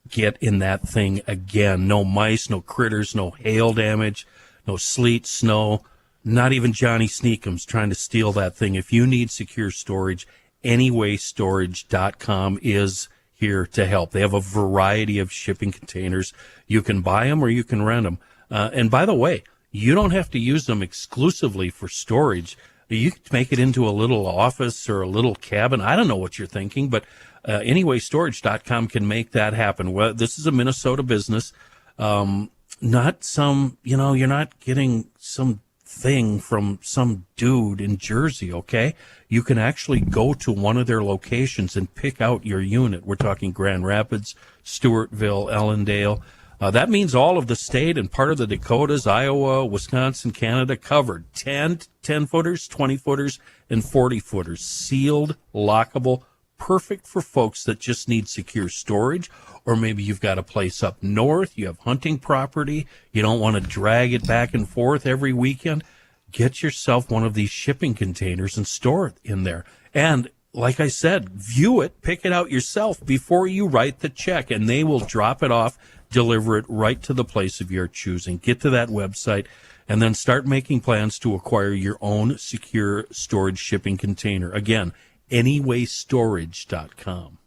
get in that thing again. No mice, no critters, no hail damage, no sleet, snow, not even Johnny Sneakums trying to steal that thing. If you need secure storage, anywaystorage.com is here to help. They have a variety of shipping containers. You can buy them or you can rent them. And by the way, you don't have to use them exclusively for storage. You can make it into a little office or a little cabin. I don't know what you're thinking, but anywaystorage.com can make that happen. Well, this is a Minnesota business. Not some, you're not getting some thing from some dude in Jersey, okay? You can actually go to one of their locations and pick out your unit. We're talking Grand Rapids, Stewartville, Ellendale. That means all of the state and part of the Dakotas, Iowa, Wisconsin, Canada covered. 10-footers, 20-footers, and 40-footers. Sealed, lockable, perfect for folks that just need secure storage, or maybe you've got a place up north, you have hunting property, you don't want to drag it back and forth every weekend. Get yourself one of these shipping containers and store it in there. And like I said, view it, pick it out yourself before you write the check, and they will drop it off, deliver it right to the place of your choosing. Get to that website and then start making plans to acquire your own secure storage shipping container. Again, anywaystorage.com.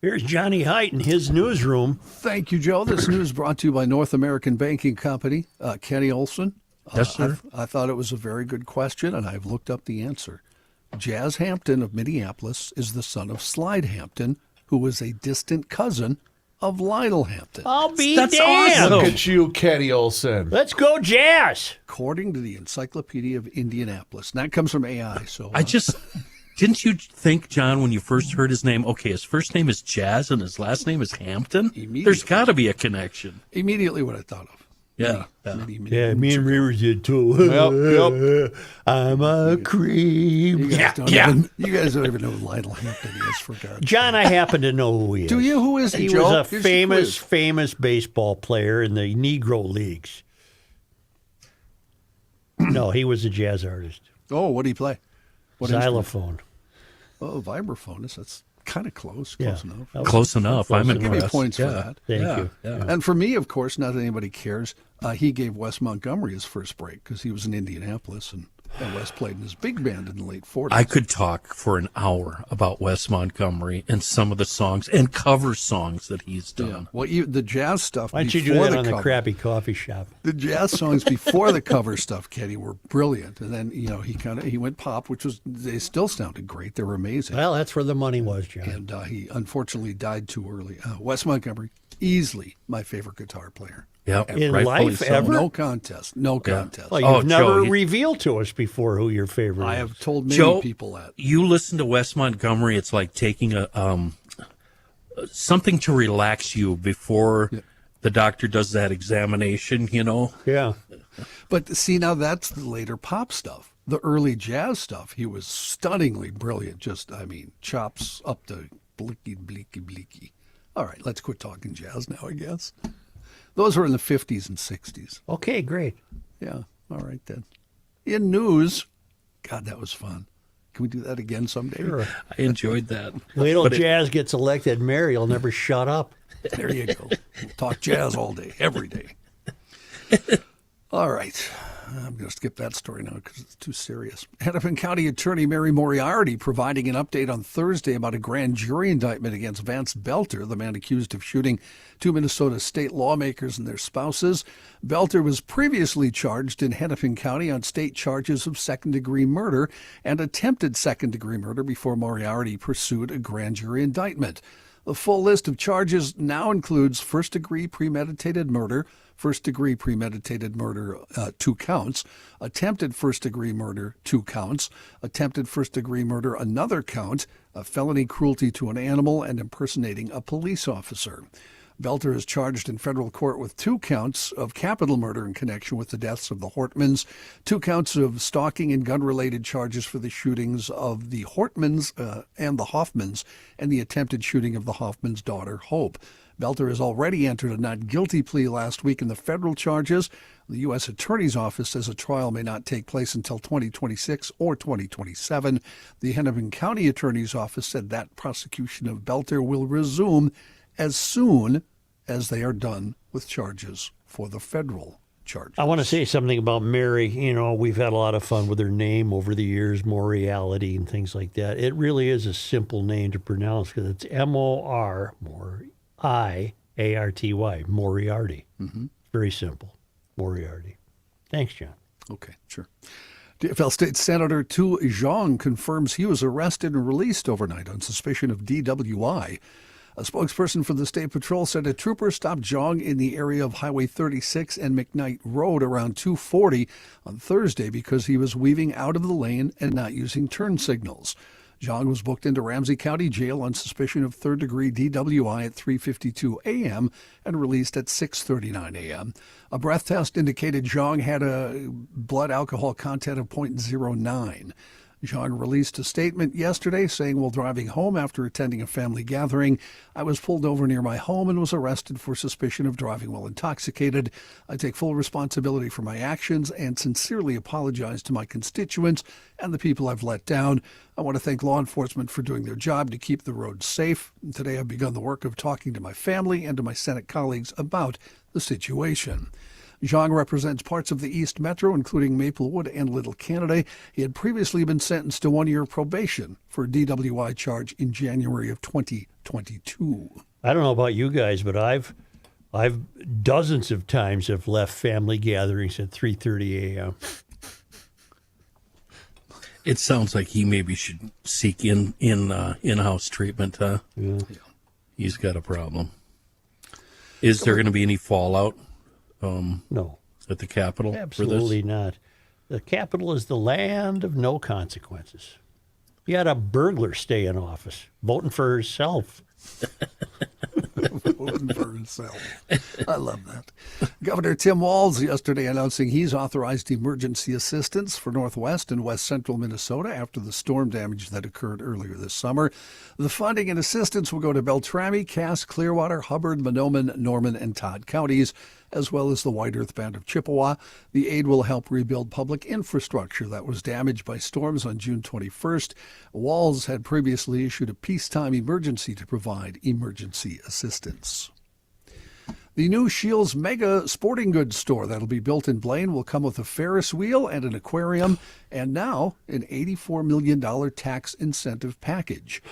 Here's Johnny Height in his newsroom. Thank you, Joe. This news brought to you by North American Banking Company. Kenny Olson. Yes, sir. I thought it was a very good question, and I've looked up the answer. Jazz Hampton of Minneapolis is the son of Slide Hampton, who was a distant cousin of Lionel Hampton. I'll be That's damned. Look at you, Kenny Olson. Let's go, Jazz. According to the Encyclopedia of Indianapolis. And that comes from AI. So Didn't you think, John, when you first heard his name, okay, his first name is Jazz and his last name is Hampton? There's got to be a connection. Immediately what I thought of. Yeah. Yeah, me and Rivers did too. Yep. I'm a creep. You guys don't even know who Lionel Hampton is, for God's sake. John, I happen to know who he is. Do you? Who is he, He Joe? was a Here's your quiz. famous baseball player in the Negro Leagues. No, he was a jazz artist. Oh, what did he play? What Xylophone. Oh, vibraphonist. That's kind of close. Yeah. Close enough. Close enough. I'm I'll give you impressed. points for Yeah. that. Thank you. Yeah. And for me, of course, not that anybody cares, he gave Wes Montgomery his first break because he was in Indianapolis, and Wes played in his big band in the late 40s. I could talk for an hour about Wes Montgomery and some of the songs and cover songs that he's done. Yeah. Well, the jazz stuff. Why don't you do before that on the cover- crappy coffee shop? The jazz songs before the cover stuff, Kenny, were brilliant. And then he went pop, they still sounded great. They were amazing. Well, that's where the money was, John. And he unfortunately died too early. Wes Montgomery, easily my favorite guitar player. Yep. In rightfully life, so. ever? No contest. No contest. Well, you've never Joe, revealed to us before who your favorite I is. have told many Joe, people that. You listen to Wes Montgomery, it's like taking a something to relax you before the doctor does that examination, Yeah. But see, now that's the later pop stuff. The early jazz stuff, he was stunningly brilliant. Chops up to blicky, bleaky, bleaky. All right, let's quit talking jazz now, I guess. Those were in the 50s and 60s. Okay, great. Yeah, all right then. In news, God, that was fun. Can we do that again someday? Sure. I enjoyed that. Wait till Jazz gets elected mayor. He'll never shut up. There you go. We'll talk jazz all day, every day. All right. I'm going to skip that story now because it's too serious. Hennepin County Attorney Mary Moriarty providing an update on Thursday about a grand jury indictment against Vance Belter, the man accused of shooting two Minnesota state lawmakers and their spouses. Belter was previously charged in Hennepin County on state charges of second-degree murder and attempted second-degree murder before Moriarty pursued a grand jury indictment. The full list of charges now includes first-degree premeditated murder, 2 counts, attempted first-degree murder, 2 counts, attempted first-degree murder, another count, felony cruelty to an animal, and impersonating a police officer. Belter is charged in federal court with 2 counts of capital murder in connection with the deaths of the Hortmans, 2 counts of stalking and gun-related charges for the shootings of the Hortmans and the Hoffmans, and the attempted shooting of the Hoffmans' daughter, Hope. Belter has already entered a not guilty plea last week in the federal charges. The U.S. Attorney's Office says a trial may not take place until 2026 or 2027. The Hennepin County Attorney's Office said that prosecution of Belter will resume as soon as they are done with charges for the federal charges. I want to say something about Mary. You know, we've had a lot of fun with her name over the years, Moriality and things like that. It really is a simple name to pronounce because it's M-O-R-I-A-R-T-Y, Moriarty. Mm-hmm. Very simple, Moriarty. Thanks, John. Okay, sure. DFL State Senator Tu Zhang confirms he was arrested and released overnight on suspicion of DWI. A spokesperson for the State Patrol said a trooper stopped Zhang in the area of Highway 36 and McKnight Road around 2:40 on Thursday because he was weaving out of the lane and not using turn signals. Zhang was booked into Ramsey County Jail on suspicion of third-degree DWI at 3:52 a.m. and released at 6:39 a.m. A breath test indicated Zhang had a blood alcohol content of 0.09. Zhang released a statement yesterday saying, while driving home after attending a family gathering, I was pulled over near my home and was arrested for suspicion of driving while intoxicated. I take full responsibility for my actions and sincerely apologize to my constituents and the people I've let down. I want to thank law enforcement for doing their job to keep the roads safe. Today I've begun the work of talking to my family and to my Senate colleagues about the situation. Zhang represents parts of the East Metro, including Maplewood and Little Canada. He had previously been sentenced to 1-year probation for a DWI charge in January of 2022. I don't know about you guys, but I've dozens of times have left family gatherings at 3:30 a.m. It sounds like he maybe should seek in-house treatment. Huh? Yeah. He's got a problem. Is there going to be any fallout? No. At the Capitol? Absolutely not. The Capitol is the land of no consequences. You had a burglar stay in office, voting for herself. Voting for himself. I love that. Governor Tim Walz yesterday announcing he's authorized emergency assistance for Northwest and West Central Minnesota after the storm damage that occurred earlier this summer. The funding and assistance will go to Beltrami, Cass, Clearwater, Hubbard, Mahnomen, Norman, and Todd counties, as well as the White Earth Band of Chippewa. The aid will help rebuild public infrastructure that was damaged by storms on June 21st. Walz had previously issued a peacetime emergency to provide emergency assistance. The new Shields Mega Sporting Goods store that'll be built in Blaine will come with a Ferris wheel and an aquarium, and now an $84 million tax incentive package.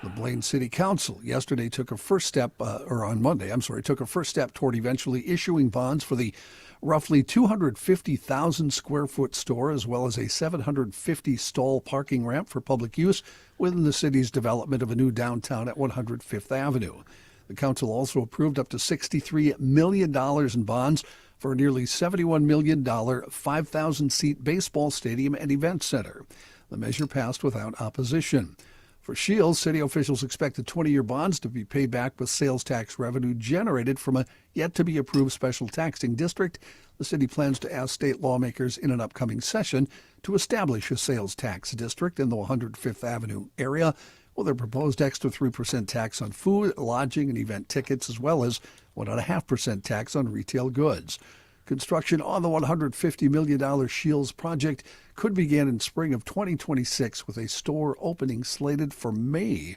The Blaine City Council yesterday took a first step, took a first step toward eventually issuing bonds for the roughly 250,000 square foot store, as well as a 750 stall parking ramp for public use within the city's development of a new downtown at 105th Avenue. The council also approved up to $63 million in bonds for a nearly $71 million 5,000-seat baseball stadium and event center. The measure passed without opposition. For Shields, city officials expect the 20-year bonds to be paid back with sales tax revenue generated from a yet-to-be-approved special taxing district. The city plans to ask state lawmakers in an upcoming session to establish a sales tax district in the 105th Avenue area with a proposed extra 3% tax on food, lodging, and event tickets, as well as 1.5% tax on retail goods. Construction on the $150 million Shields project could begin in spring of 2026 with a store opening slated for May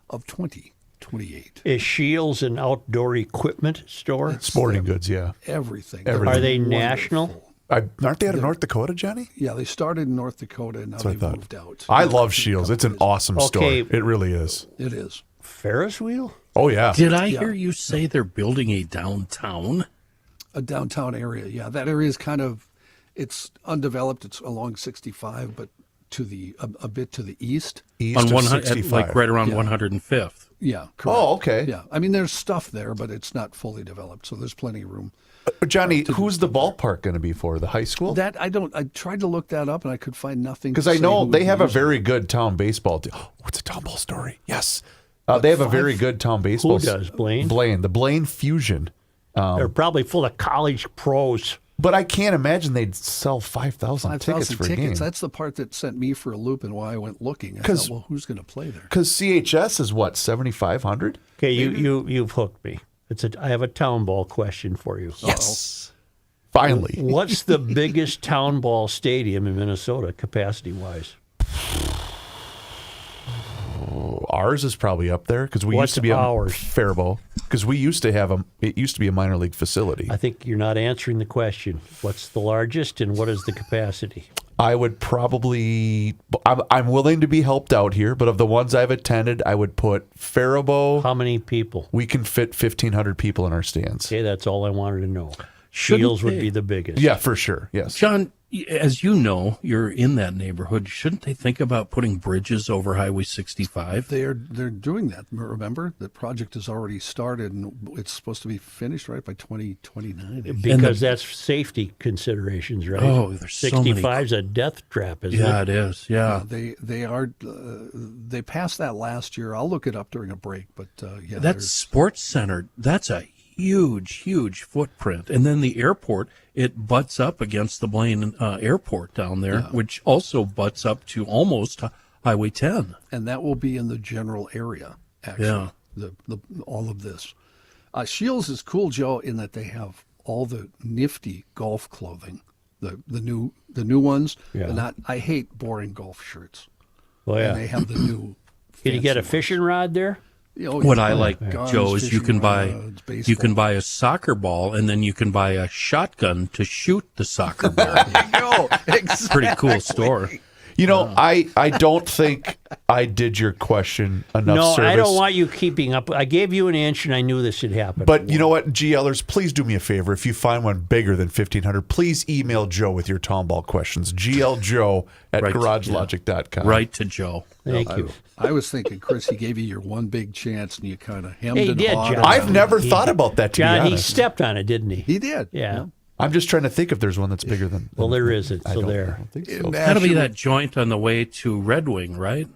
of 2028. Is Shields an outdoor equipment store? Sporting goods, yeah. Everything. Are they national? Aren't they out of North Dakota, Johnny? Yeah, they started in North Dakota and now they've moved out. I love Shields. It's an awesome store. It really is. It is. Ferris wheel? Oh, yeah. Did I hear you say they're building a downtown? A downtown area, yeah. That area is it's undeveloped. It's along 65, but a bit to the east. On 100, like right around 105th. Yeah, correct. Oh, okay. Yeah, I mean, there's stuff there, but it's not fully developed, so there's plenty of room. Johnny, who's the ballpark going to be for? The high school? That I tried to look that up, and I could find nothing. Because I know they have a very good town baseball team. Oh, what's a town ball story? Yes. They have a very good town baseball. Who does, Blaine? Blaine, the Blaine Fusion. They're probably full of college pros. But I can't imagine they'd sell 5,000 tickets for a game. That's the part that sent me for a loop and why I went looking. I thought, well, who's going to play there? Because CHS is what, 7,500? Okay, you've hooked me. I have a town ball question for you. Yes. Finally. What's the biggest town ball stadium in Minnesota, capacity-wise? Ours is probably up there because we used to be ours? Faribault. Because we used to have it used to be a minor league facility. I think you're not answering the question. What's the largest and what is the capacity? I would probably, I'm willing to be helped out here, but of the ones I've attended, I would put Faribault. How many people? We can fit 1,500 people in our stands. Okay, that's all I wanted to know. Shields would be the biggest. Yeah, for sure. Yes. John, as you know, you're in that neighborhood. Shouldn't they think about putting bridges over Highway 65? They're doing that. Remember, the project has already started, and it's supposed to be finished right by 2029. Because that's safety considerations, right? Oh, there's 65 is a death trap, isn't it? Yeah, it is. Yeah. They passed that last year. I'll look it up during a break, but yeah. That sports center, that's a huge footprint. And then the airport, it butts up against the Blaine airport down there, which also butts up to almost Highway 10. And that will be in the general area, actually. Yeah. All of this. Shields is cool, Joe, in that they have all the nifty golf clothing, the new ones. Yeah. I hate boring golf shirts. Well, yeah. And they have the new. Can you get a fishing rod there? What I like, Joe, is you can buy a soccer ball and then you can buy a shotgun to shoot the soccer ball. There you go. Exactly. Pretty cool store. You know, I don't think I did your question enough service. No, I don't want you keeping up. I gave you an inch, and I knew this had happened. But you know what, GLers, please do me a favor. If you find one bigger than 1,500, please email Joe with your town ball questions. gljoe@garagelogic.com. Right to Joe. Thank you. I was thinking, Chris, he gave you your one big chance, and you kind of hemmed He and did, hawed. John. I've never thought about that, to John, be he honest. stepped on it, didn't he? He did. Yeah. I'm just trying to think if there's one that's bigger than. Well, there isn't, so I don't there. think so. That'll be that joint on the way to Red Wing, right?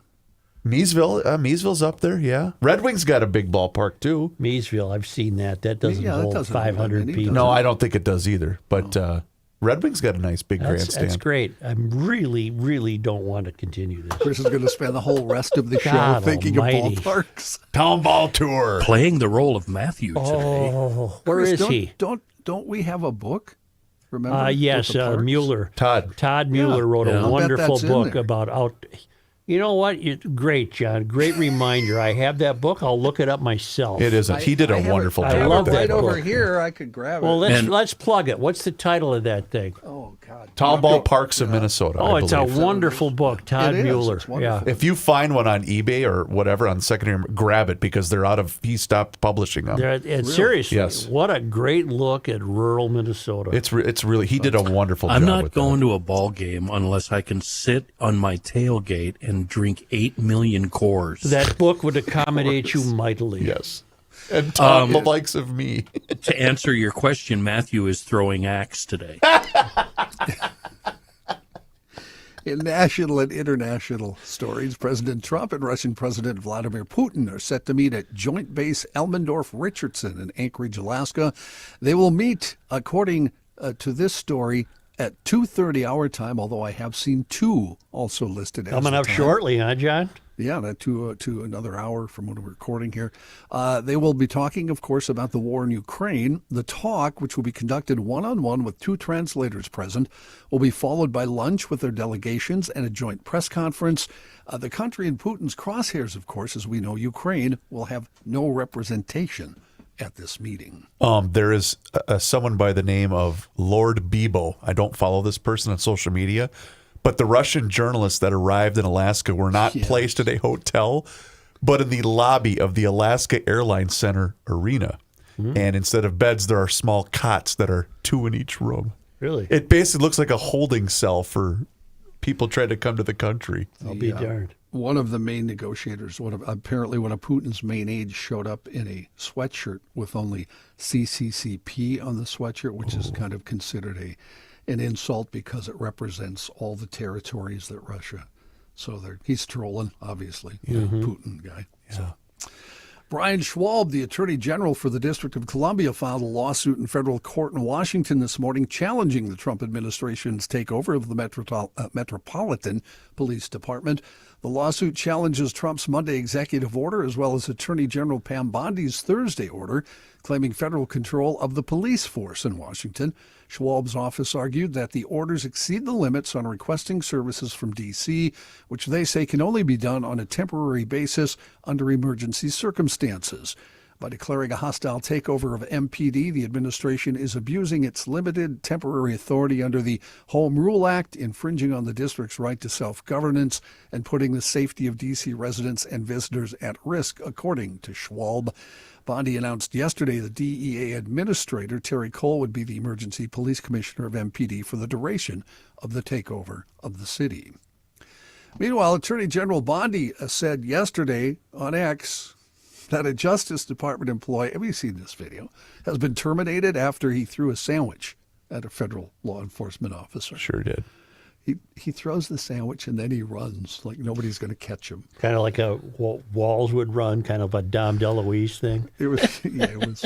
Measville's up there, yeah. Red Wing's got a big ballpark, too. Measville, I've seen that. That doesn't hold 500 people. No, I don't think it does either. But Red Wing's got a nice big grandstand. That's great. I really don't want to continue this. Chris is going to spend the whole rest of the show God thinking almighty. of ballparks. Town ball tour. Playing the role of Matthew today. Oh, where Chris, is he? Don't we have a book? Remember? Yes, Mueller. Todd Mueller wrote Yeah. a I'll bet wonderful that's in book there. about out. You know what? Great, John. Great reminder. I have that book. I'll look it up myself. It isn't. He did a wonderful job. I love with that right book. over here. I could grab it. Well, let's plug it. What's the title of that thing? Oh God. Town Ball Parks of Minnesota. Oh, I it's a believe. wonderful book. Todd It is. Mueller. It's wonderful. Yeah. If you find one on eBay or whatever on secondary, grab it because they're out of. He stopped publishing them. And seriously, Yes. what a great look at rural Minnesota. It's really. He did a wonderful job. I'm not with going to a ball game unless I can sit on my tailgate and drink 8 million Coors. That book would accommodate you mightily. Yes. And Tom, the likes of me. To answer your question, Matthew is throwing axe today. In national and international stories, President Trump and Russian President Vladimir Putin are set to meet at Joint Base Elmendorf-Richardson in Anchorage, Alaska. They will meet, according to this story, at 2:30 our time, although I have seen 2 also listed as Coming the up time. shortly, huh, John? Yeah, that to another hour from when we're recording here. They will be talking, of course, about the war in Ukraine. The talk, which will be conducted one-on-one with 2 translators present, will be followed by lunch with their delegations and a joint press conference. The country in Putin's crosshairs, of course, as we know, Ukraine, will have no representation at this meeting. There is someone by the name of Lord Bibo. I don't follow this person on social media, but the Russian journalists that arrived in Alaska were not placed in a hotel, but in the lobby of the Alaska Airlines Center Arena. And instead of beds, there are small cots that are 2 in each room. Really? It basically looks like a holding cell for people trying to come to the country. I'll be darned. One of the main negotiators, apparently one of Putin's main aides, showed up in a sweatshirt with only CCCP on the sweatshirt, which is kind of considered an insult because it represents all the territories that Russia. So he's trolling, obviously, Putin guy. Yeah. Brian Schwalb, the Attorney General for the District of Columbia, filed a lawsuit in federal court in Washington this morning challenging the Trump administration's takeover of the Metropolitan Police Department. The lawsuit challenges Trump's Monday executive order as well as Attorney General Pam Bondi's Thursday order, claiming federal control of the police force in Washington. Schwalb's office argued that the orders exceed the limits on requesting services from D.C., which they say can only be done on a temporary basis under emergency circumstances. By declaring a hostile takeover of MPD, the administration is abusing its limited temporary authority under the Home Rule Act, infringing on the district's right to self-governance, and putting the safety of D.C. residents and visitors at risk, according to Schwalb. Bondi announced yesterday the DEA administrator, Terry Cole, would be the emergency police commissioner of MPD for the duration of the takeover of the city. Meanwhile, Attorney General Bondi said yesterday on X that a Justice Department employee, have you seen this video, has been terminated after he threw a sandwich at a federal law enforcement officer. Sure did. He throws the sandwich and then he runs like nobody's going to catch him. Kind of like a Walls would run, kind of a Dom DeLuise thing. It was.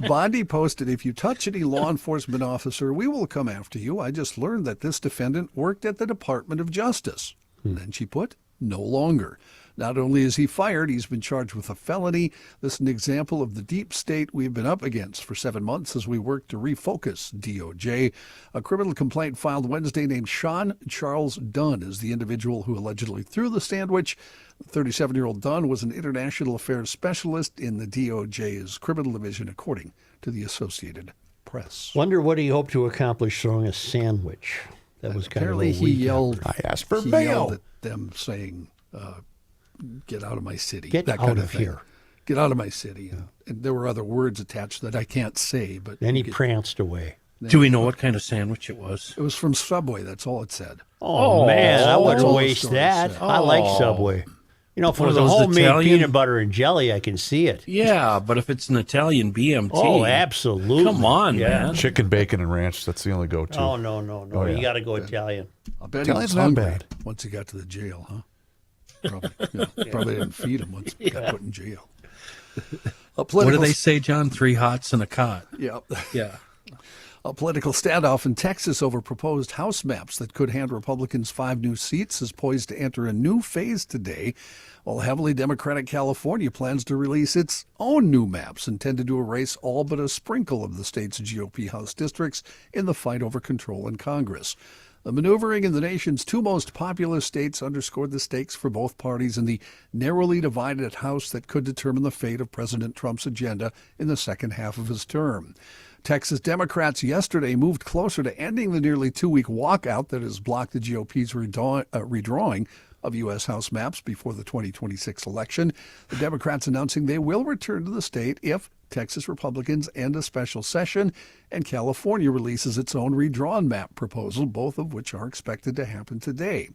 Bondi posted, "If you touch any law enforcement officer, we will come after you. I just learned that this defendant worked at the Department of Justice." And then she put, "No longer." Not only is he fired, he's been charged with a felony. This is an example of the deep state we've been up against for 7 months as we work to refocus DOJ. A criminal complaint filed Wednesday named Sean Charles Dunn as the individual who allegedly threw the sandwich. The 37-year-old Dunn was an international affairs specialist in the DOJ's criminal division, according to the Associated Press. Wonder what he hoped to accomplish throwing a sandwich. That was kind apparently of a he yelled. I asked for he mayo. yelled at them saying, "Get out of my city." Get that out kind of thing. here. Get out of my city. And there were other words attached that I can't say. But Then he pranced away. Do we know what kind of sandwich it was? It was from Subway. That's all it said. Oh, man, I That's wouldn't all the waste story that. said. I like Subway. You know, if it One was of a those homemade Italian- peanut butter and jelly, I can see it. Yeah, but if it's an Italian BMT. Oh, absolutely. Come on, Yeah. man. Chicken, bacon, and ranch. That's the only go-to. Oh, no. Oh, yeah. You got to go Italian. I bet Italian's he was not hungry bad. once he got to the jail, huh? Probably, probably didn't feed him once he got put in jail. What do they say, John? 3 hots and a cot. Yeah. Yeah. A political standoff in Texas over proposed House maps that could hand Republicans 5 new seats is poised to enter a new phase today, while heavily Democratic California plans to release its own new maps intended to erase all but a sprinkle of the state's GOP House districts in the fight over control in Congress. The maneuvering in the nation's 2 most populous states underscored the stakes for both parties in the narrowly divided House that could determine the fate of President Trump's agenda in the second half of his term. Texas Democrats yesterday moved closer to ending the nearly 2-week walkout that has blocked the GOP's redrawing of U.S. House maps before the 2026 election. The Democrats announcing they will return to the state if Texas Republicans end a special session and California releases its own redrawn map proposal, both of which are expected to happen today.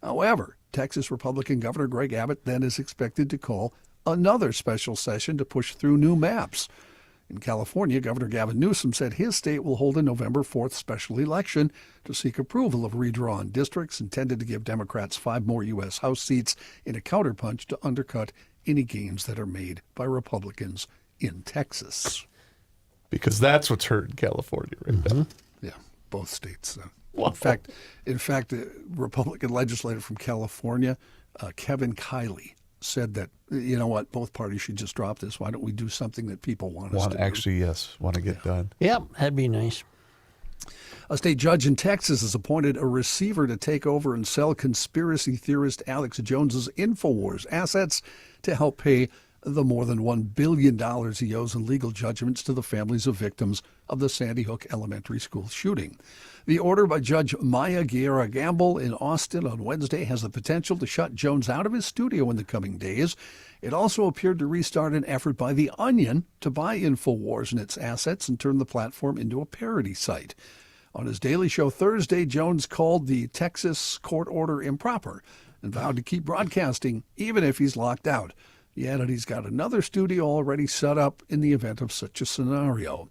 However, Texas Republican Governor Greg Abbott then is expected to call another special session to push through new maps. In California, Governor Gavin Newsom said his state will hold a November 4th special election to seek approval of redrawn districts intended to give Democrats 5 more U.S. House seats in a counterpunch to undercut any gains that are made by Republicans in Texas. Because that's what's hurt in California right now. Yeah, both states. Wow. In fact, a Republican legislator from California, Kevin Kiley, said that, you know what, both parties should just drop this. Why don't we do something that people want us to do? Want to get done. Yep, that'd be nice. A state judge in Texas has appointed a receiver to take over and sell conspiracy theorist Alex Jones's InfoWars assets to help pay the more than $1 billion he owes in legal judgments to the families of victims of the Sandy Hook Elementary School shooting. The order by Judge Maya Guerra Gamble in Austin on Wednesday has the potential to shut Jones out of his studio in the coming days. It also appeared to restart an effort by The Onion to buy InfoWars and its assets and turn the platform into a parody site. On his Daily Show Thursday, Jones called the Texas court order improper and vowed to keep broadcasting even if he's locked out. He added he's got another studio already set up in the event of such a scenario.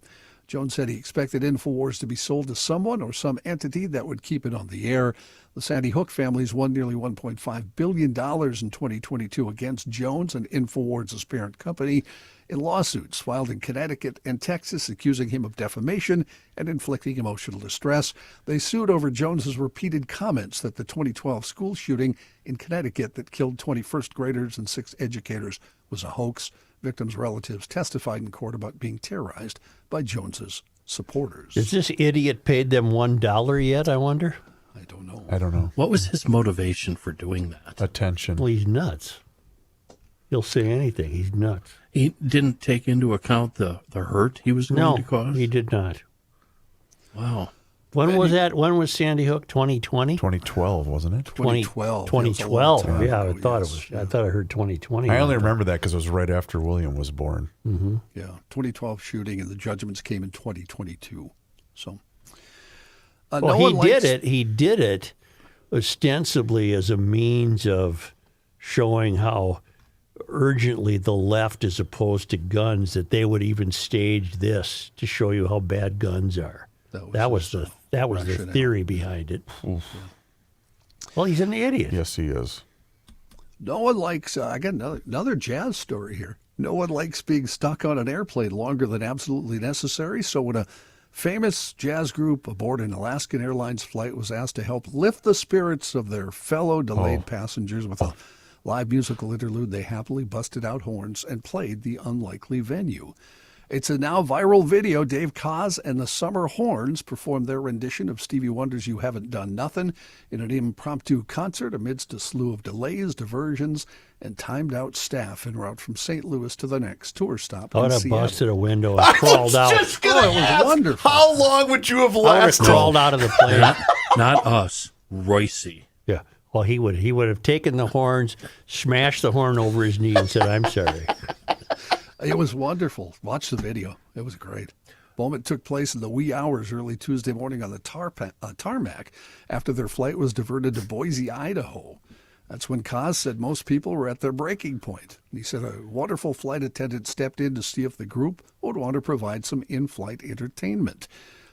Jones said he expected InfoWars to be sold to someone or some entity that would keep it on the air. The Sandy Hook families won nearly $1.5 billion in 2022 against Jones and InfoWars' parent company in lawsuits filed in Connecticut and Texas accusing him of defamation and inflicting emotional distress. They sued over Jones's repeated comments that the 2012 school shooting in Connecticut that killed 20 first graders and 6 educators was a hoax. Victims' relatives testified in court about being terrorized by Jones's supporters. Has this idiot paid them $1 yet, I wonder? I don't know. I don't know. What was his motivation for doing that? Attention. Well, he's nuts. He'll say anything. He's nuts. He didn't take into account the hurt he was going to cause? No, he did not. Wow. When was that? When was Sandy Hook? 2020? 2012, wasn't it? 2012. 2012. Yeah, I thought it was. I thought I heard 2020. I only remember that because it was right after William was born. Mm-hmm. Yeah, 2012 shooting, and the judgments came in 2022. So, well, He did it ostensibly as a means of showing how urgently the left is opposed to guns. That they would even stage this to show you how bad guns are. That was the theory behind it. Well, he's an idiot. Yes, he is. No one likes, I got another jazz story here. No one likes being stuck on an airplane longer than absolutely necessary. So when a famous jazz group aboard an Alaskan Airlines flight was asked to help lift the spirits of their fellow delayed passengers with a live musical interlude, they happily busted out horns and played the unlikely venue. It's a now viral video. Dave Koz and the Summer Horns performed their rendition of Stevie Wonder's You Haven't Done Nothing in an impromptu concert amidst a slew of delays, diversions, and timed-out staff en route from St. Louis to the next tour stop. I would have busted a window and crawled out. It was wonderful. How long would you have I would have lasted? crawled out of the plane. Not us. Royce. Yeah. Well, he would have taken the horns, smashed the horn over his knee, and said, "I'm sorry." It was wonderful. Watch the video. It was great. Moment took place in the wee hours early Tuesday morning on the tarmac after their flight was diverted to Boise, Idaho. That's when Koz said most people were at their breaking point. He said a wonderful flight attendant stepped in to see if the group would want to provide some in-flight entertainment.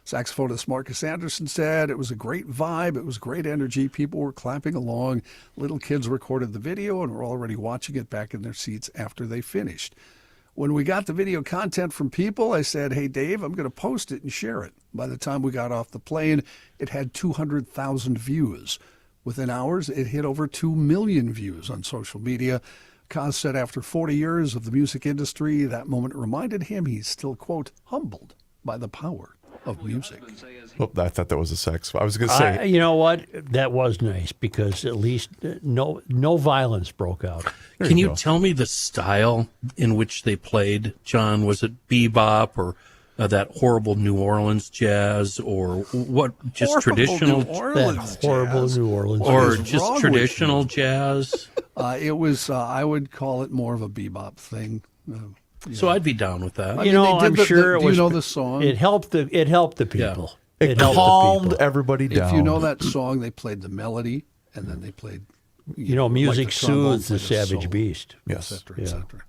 Saxophonist Marcus Anderson said it was a great vibe. It was great energy. People were clapping along. Little kids recorded the video and were already watching it back in their seats after they finished. When we got the video content from people, I said, "Hey, Dave, I'm going to post it and share it." By the time we got off the plane, it had 200,000 views. Within hours, it hit over 2 million views on social media. Koz said after 40 years of the music industry, that moment reminded him he's still, quote, humbled by the power of music. Oh, I thought that was a sex. I was going to say. You know what? That was nice because at least no violence broke out. Can you tell me the style in which they played, John? Was it bebop or that horrible New Orleans jazz, or what? Just horrible traditional, New Orleans horrible jazz. New Orleans, or What is just wrong traditional with you? jazz? It was. I would call it more of a bebop thing. So I'd be down with that. I You mean, know, they I'm did sure it do was. you know the song? It helped the people. It helped the calmed people. everybody down. If you know that song, they played the melody, and then they played. You know, music like the trombone soothes the played a savage solo, beast. Yes. et cetera, et cetera.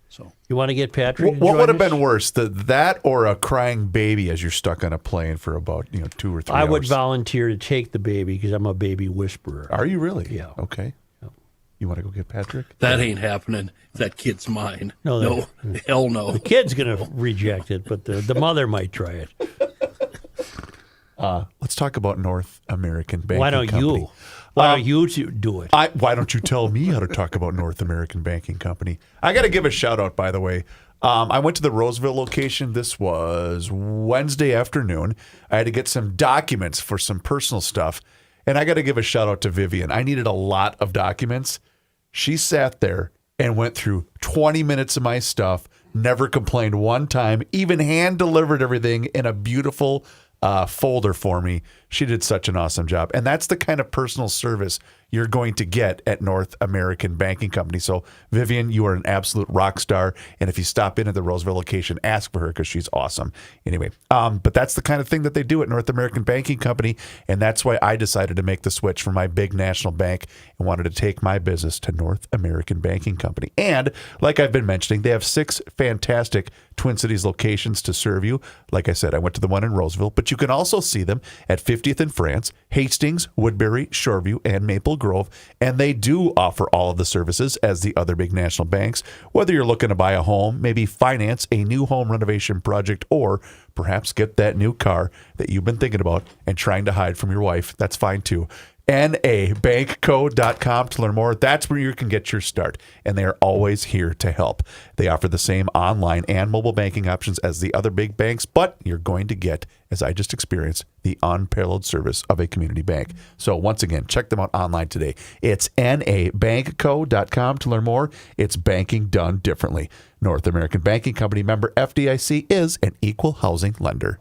So You want to get Patrick? What would have join been us? worse, that or a crying baby as you're stuck on a plane for about 2 or 3 I hours? would volunteer to take the baby because I'm a baby whisperer. Are you really? Yeah. Okay. You want to go get Patrick? That ain't happening. That kid's mine. No, No, hell no. The kid's going to reject it, but the mother might try it. Let's talk about North American Banking Why don't Company. you? Why don't you do it? Why don't you tell me how to talk about North American Banking Company? I got to give a shout out, by the way. I went to the Roseville location. This was Wednesday afternoon. I had to get some documents for some personal stuff. And I got to give a shout out to Vivian. I needed a lot of documents. She sat there and went through 20 minutes of my stuff, never complained one time, even hand delivered everything in a beautiful folder for me. She did such an awesome job. And that's the kind of personal service you're going to get at North American Banking Company. So, Vivian, you are an absolute rock star. And if you stop in at the Roseville location, ask for her because she's awesome. Anyway, but that's the kind of thing that they do at North American Banking Company. And that's why I decided to make the switch from my big national bank and wanted to take my business to North American Banking Company. And like I've been mentioning, they have 6 fantastic Twin Cities locations to serve you. Like I said, I went to the one in Roseville, but you can also see them at 50th and France, Hastings, Woodbury, Shoreview, and Maple Grove. And they do offer all of the services as the other big national banks. Whether you're looking to buy a home, maybe finance a new home renovation project, or perhaps get that new car that you've been thinking about and trying to hide from your wife, that's fine too. nabankco.com to learn more. That's where you can get your start, and they are always here to help. They offer the same online and mobile banking options as the other big banks, but you're going to get, as I just experienced, the unparalleled service of a community bank. So once again, check them out online today. It's nabankco.com to learn more. It's banking done differently. North American Banking Company, member FDIC, is an equal housing lender.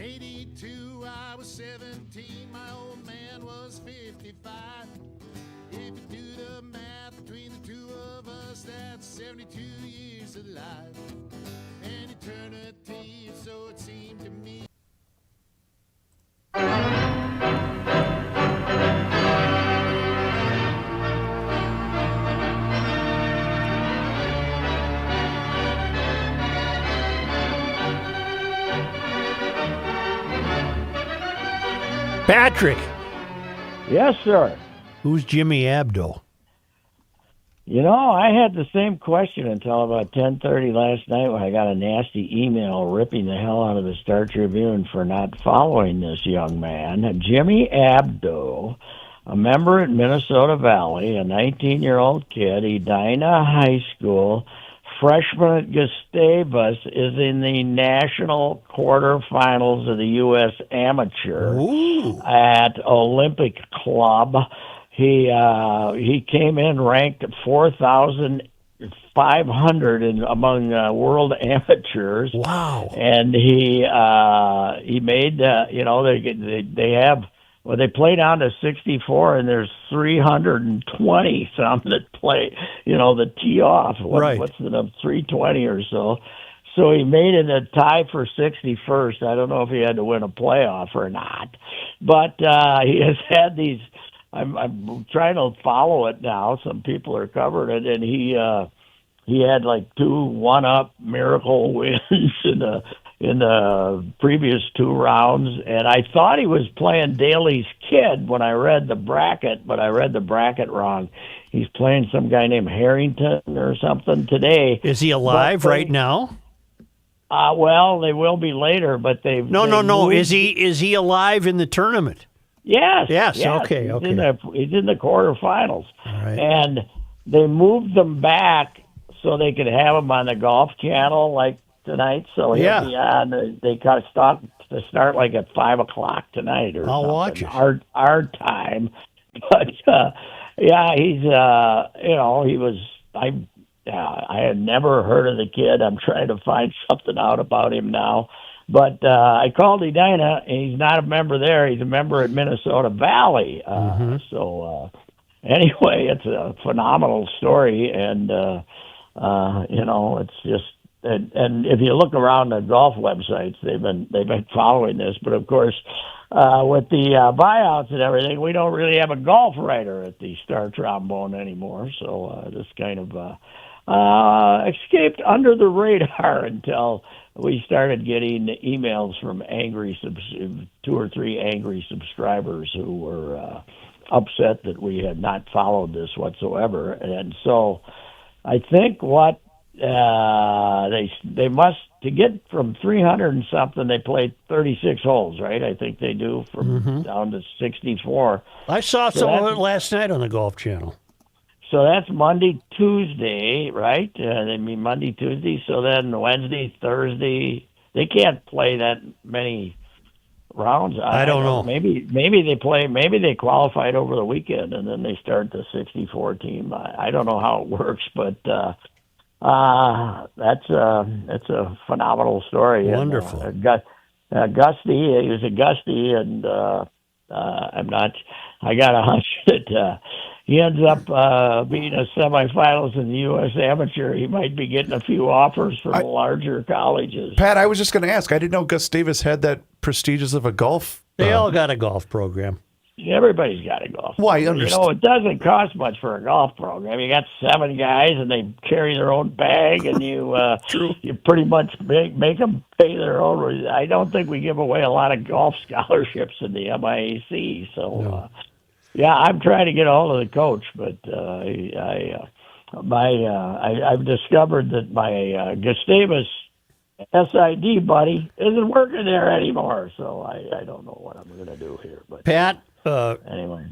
'82, I was 17, my old man was 55. If you do the math between the two of us, that's 72 years of life. An eternity, so it seemed to me. Patrick. Yes, sir. Who's Jimmy Abdo? You know, I had the same question until about 10:30 last night when I got a nasty email ripping the hell out of the Star Tribune for not following this young man. Jimmy Abdo, a member at Minnesota Valley, a 19-year-old kid, Edina High School, freshman at Gustavus, is in the national quarterfinals of the U.S. Amateur at Olympic Club. He came in ranked 4,500 among world amateurs. Wow! And he made they play down to 64, and there's 320 some that play the tee off. What's the number? 320 or so. So he made it a tie for 61st. I don't know if he had to win a playoff or not, but he has had these. I'm trying to follow it now. Some people are covering it, and he had like 2 1-up miracle wins in the previous 2 rounds, and I thought he was playing Daly's kid when I read the bracket, but I read the bracket wrong. He's playing some guy named Harrington or something today. Is he alive right now? Well, they will be later, but they've no. Is he alive in the tournament? Yes. Okay. He's in the quarterfinals, right. And they moved them back so they could have him on the Golf Channel like tonight. So he'll be on. They got to start like at 5:00 tonight or I'll something. watch it. Our time, but he's he was. I had never heard of the kid. I'm trying to find something out about him now. But I called Edina, and he's not a member there. He's a member at Minnesota Valley. So anyway, it's a phenomenal story, and it's just. And if you look around the golf websites, they've been following this. But of course, with the buyouts and everything, we don't really have a golf writer at the Star Trombone anymore. So this kind of escaped under the radar until we started getting emails from 2 or 3 angry subscribers who were upset that we had not followed this whatsoever. And so I think what they must, to get from 300 and something, they played 36 holes, right? I think they do from down to 64. I saw some of it last night on the Golf Channel. So that's Monday, Tuesday, right? They mean Monday, Tuesday. So then Wednesday, Thursday, they can't play that many rounds. I don't know. Maybe they qualified over the weekend and then they start the 64 team. I don't know how it works, but that's a phenomenal story. Wonderful. And, Gusty, he was a Gusty, and I got a hunch that he ends up being a semifinalist in the U.S. Amateur. He might be getting a few offers from larger colleges. Pat, I was just going to ask. I didn't know Gustavus had that prestigious of a golf. They all got a golf program. Everybody's got a golf Well, I program. understand. It doesn't cost much for a golf program. You got 7 guys, and they carry their own bag, and you pretty much make them pay their own. I don't think we give away a lot of golf scholarships in the MIAC. So, I'm trying to get a hold of the coach, but I've discovered that my Gustavus SID buddy isn't working there anymore. So I don't know what I'm going to do here. But Pat. Anyway,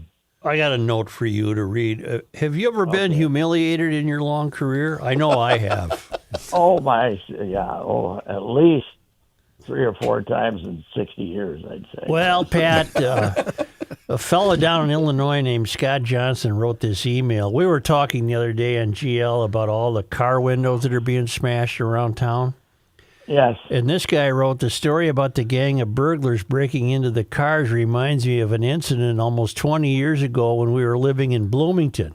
I got a note for you to read. Have you ever been humiliated in your long career? I know I have. At least 3 or 4 times in 60 years, I'd say. Well, Pat, a fella down in Illinois named Scott Johnson wrote this email. We were talking the other day on GL about all the car windows that are being smashed around town. Yes. And this guy wrote, the story about the gang of burglars breaking into the cars reminds me of an incident almost 20 years ago when we were living in Bloomington.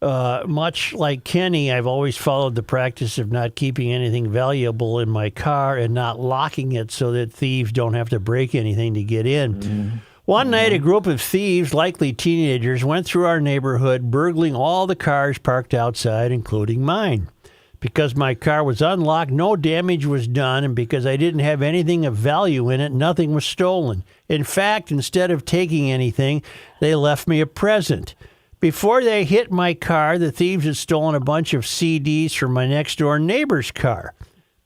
Much like Kenny, I've always followed the practice of not keeping anything valuable in my car and not locking it so that thieves don't have to break anything to get in. Mm-hmm. One night, a group of thieves, likely teenagers, went through our neighborhood, burgling all the cars parked outside, including mine. Because my car was unlocked, no damage was done, and because I didn't have anything of value in it, nothing was stolen. In fact, instead of taking anything, they left me a present. Before they hit my car, the thieves had stolen a bunch of CDs from my next-door neighbor's car.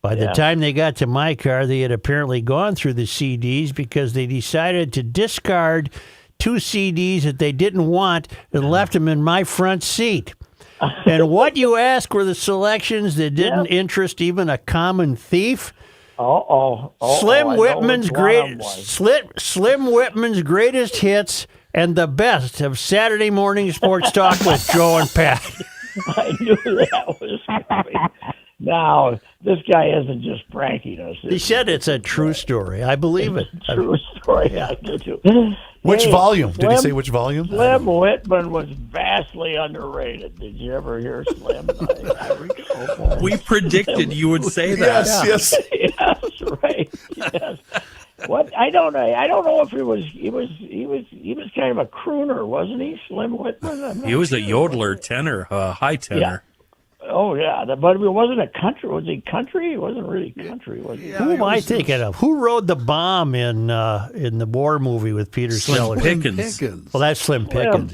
By the time they got to my car, they had apparently gone through the CDs because they decided to discard 2 CDs that they didn't want and left them in my front seat. And what, you ask, were the selections that didn't interest even a common thief? Slim Whitman's greatest hits and the best of Saturday morning sports talk with Joe and Pat. I knew that was coming. Now, this guy isn't just pranking us. He said it's a true story. I believe it. True story. I do too. Which volume? Did he say which volume? Slim Whitman was vastly underrated. Did you ever hear Slim? I recall. We predicted you would say that. Yes. Yes, right. Yes. What? I don't know. I don't know if he was kind of a crooner, wasn't he, Slim Whitman? He was a yodeler tenor, high tenor. Yeah. Oh, yeah. But it wasn't a country. Was he country? It wasn't really country, was he? Who am I thinking of? Who rode the bomb in the war movie with Peter Sellers? Slim Pickens. Well, that's Slim Pickens.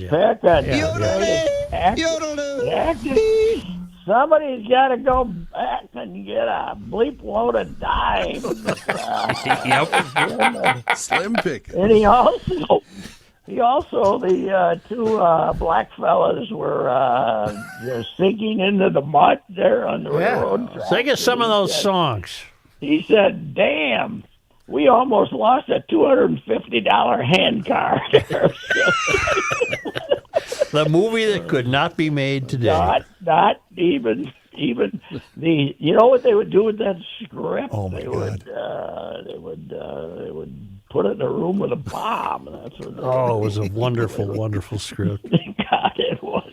Somebody's got to go back and get a bleep load of dime. Slim Pickens. And he also, the 2 black fellas were sinking into the mud there on the railroad track. Sing us some of those songs. He said, "Damn, we almost lost a $250 hand car." The movie that could not be made today. Not even the. You know what they would do with that script? Oh my God! They would put it in a room with a bomb. That's what. It was a wonderful, wonderful script. God, it was.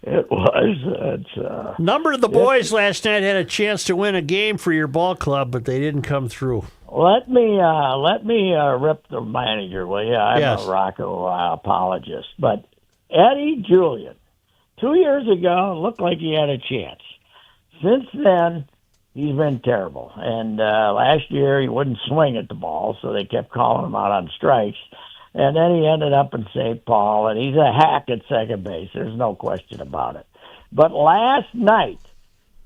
It's, Number of the boys last night had a chance to win a game for your ball club, but they didn't come through. Let me rip the manager, will you? I'm a Rocco apologist, but Eddie Julian, 2 years ago, looked like he had a chance. Since then, he's been terrible. And last year, he wouldn't swing at the ball, so they kept calling him out on strikes. And then he ended up in St. Paul, and he's a hack at second base. There's no question about it. But last night,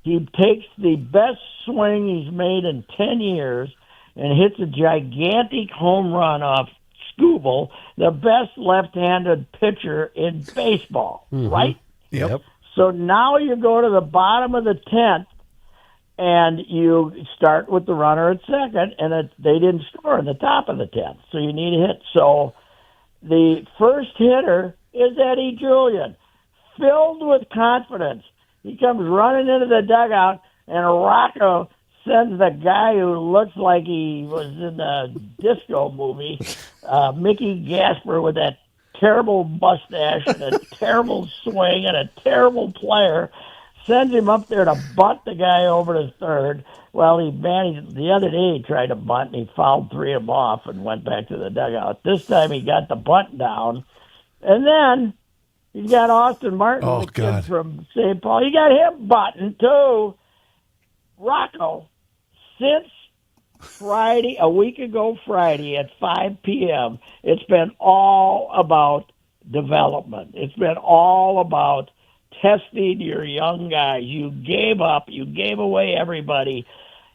he takes the best swing he's made in 10 years and hits a gigantic home run off Scooble, the best left-handed pitcher in baseball, right? Yep. So now you go to the bottom of the 10th, and you start with the runner at second, and they didn't score in the top of the 10th, so you need a hit. So the first hitter is Eddie Julian, filled with confidence. He comes running into the dugout, and Rocco sends the guy who looks like he was in a disco movie, Mickey Gasper, with that terrible mustache and a terrible swing and a terrible player, sends him up there to bunt the guy over to third. Well, he managed. The other day he tried to bunt, and he fouled 3 of them off and went back to the dugout. This time he got the bunt down. And then he's got Austin Martin, the kid from St. Paul. He got him bunting, too. Rocco, since Friday, a week ago Friday at 5 p.m., it's been all about development. It's been all about testing your young guys. You gave up. You gave away everybody.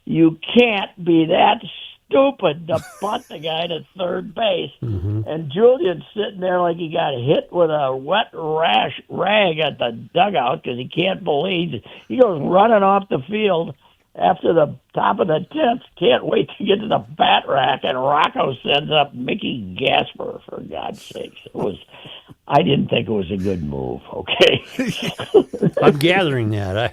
You can't be that stupid to bunt the guy to third base. And Julian's sitting there like he got hit with a wet rag at the dugout because he can't believe. He goes running off the field after the top of the 10th, can't wait to get to the bat rack, and Rocco sends up Mickey Gasper, for God's sakes. I didn't think it was a good move, okay? I'm gathering that.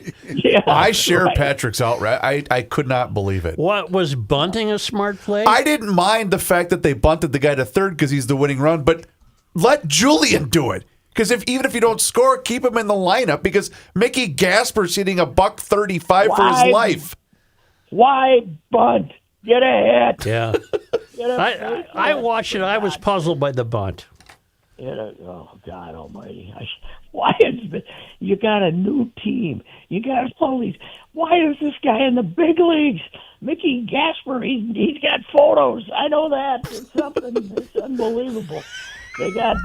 I share Patrick's outright. I could not believe it. What, was bunting a smart play? I didn't mind the fact that they bunted the guy to third because he's the winning run, but let Julian do it. Because even if you don't score, keep him in the lineup because Mickey Gasper's hitting $135 for his life. Why bunt? Get a hit. Yeah. I watched it. I was puzzled by the bunt. Oh, God almighty. You got a new team. You got all these. Why is this guy in the big leagues? Mickey Gasper, he's got photos. I know that. It's something. It's unbelievable. They got,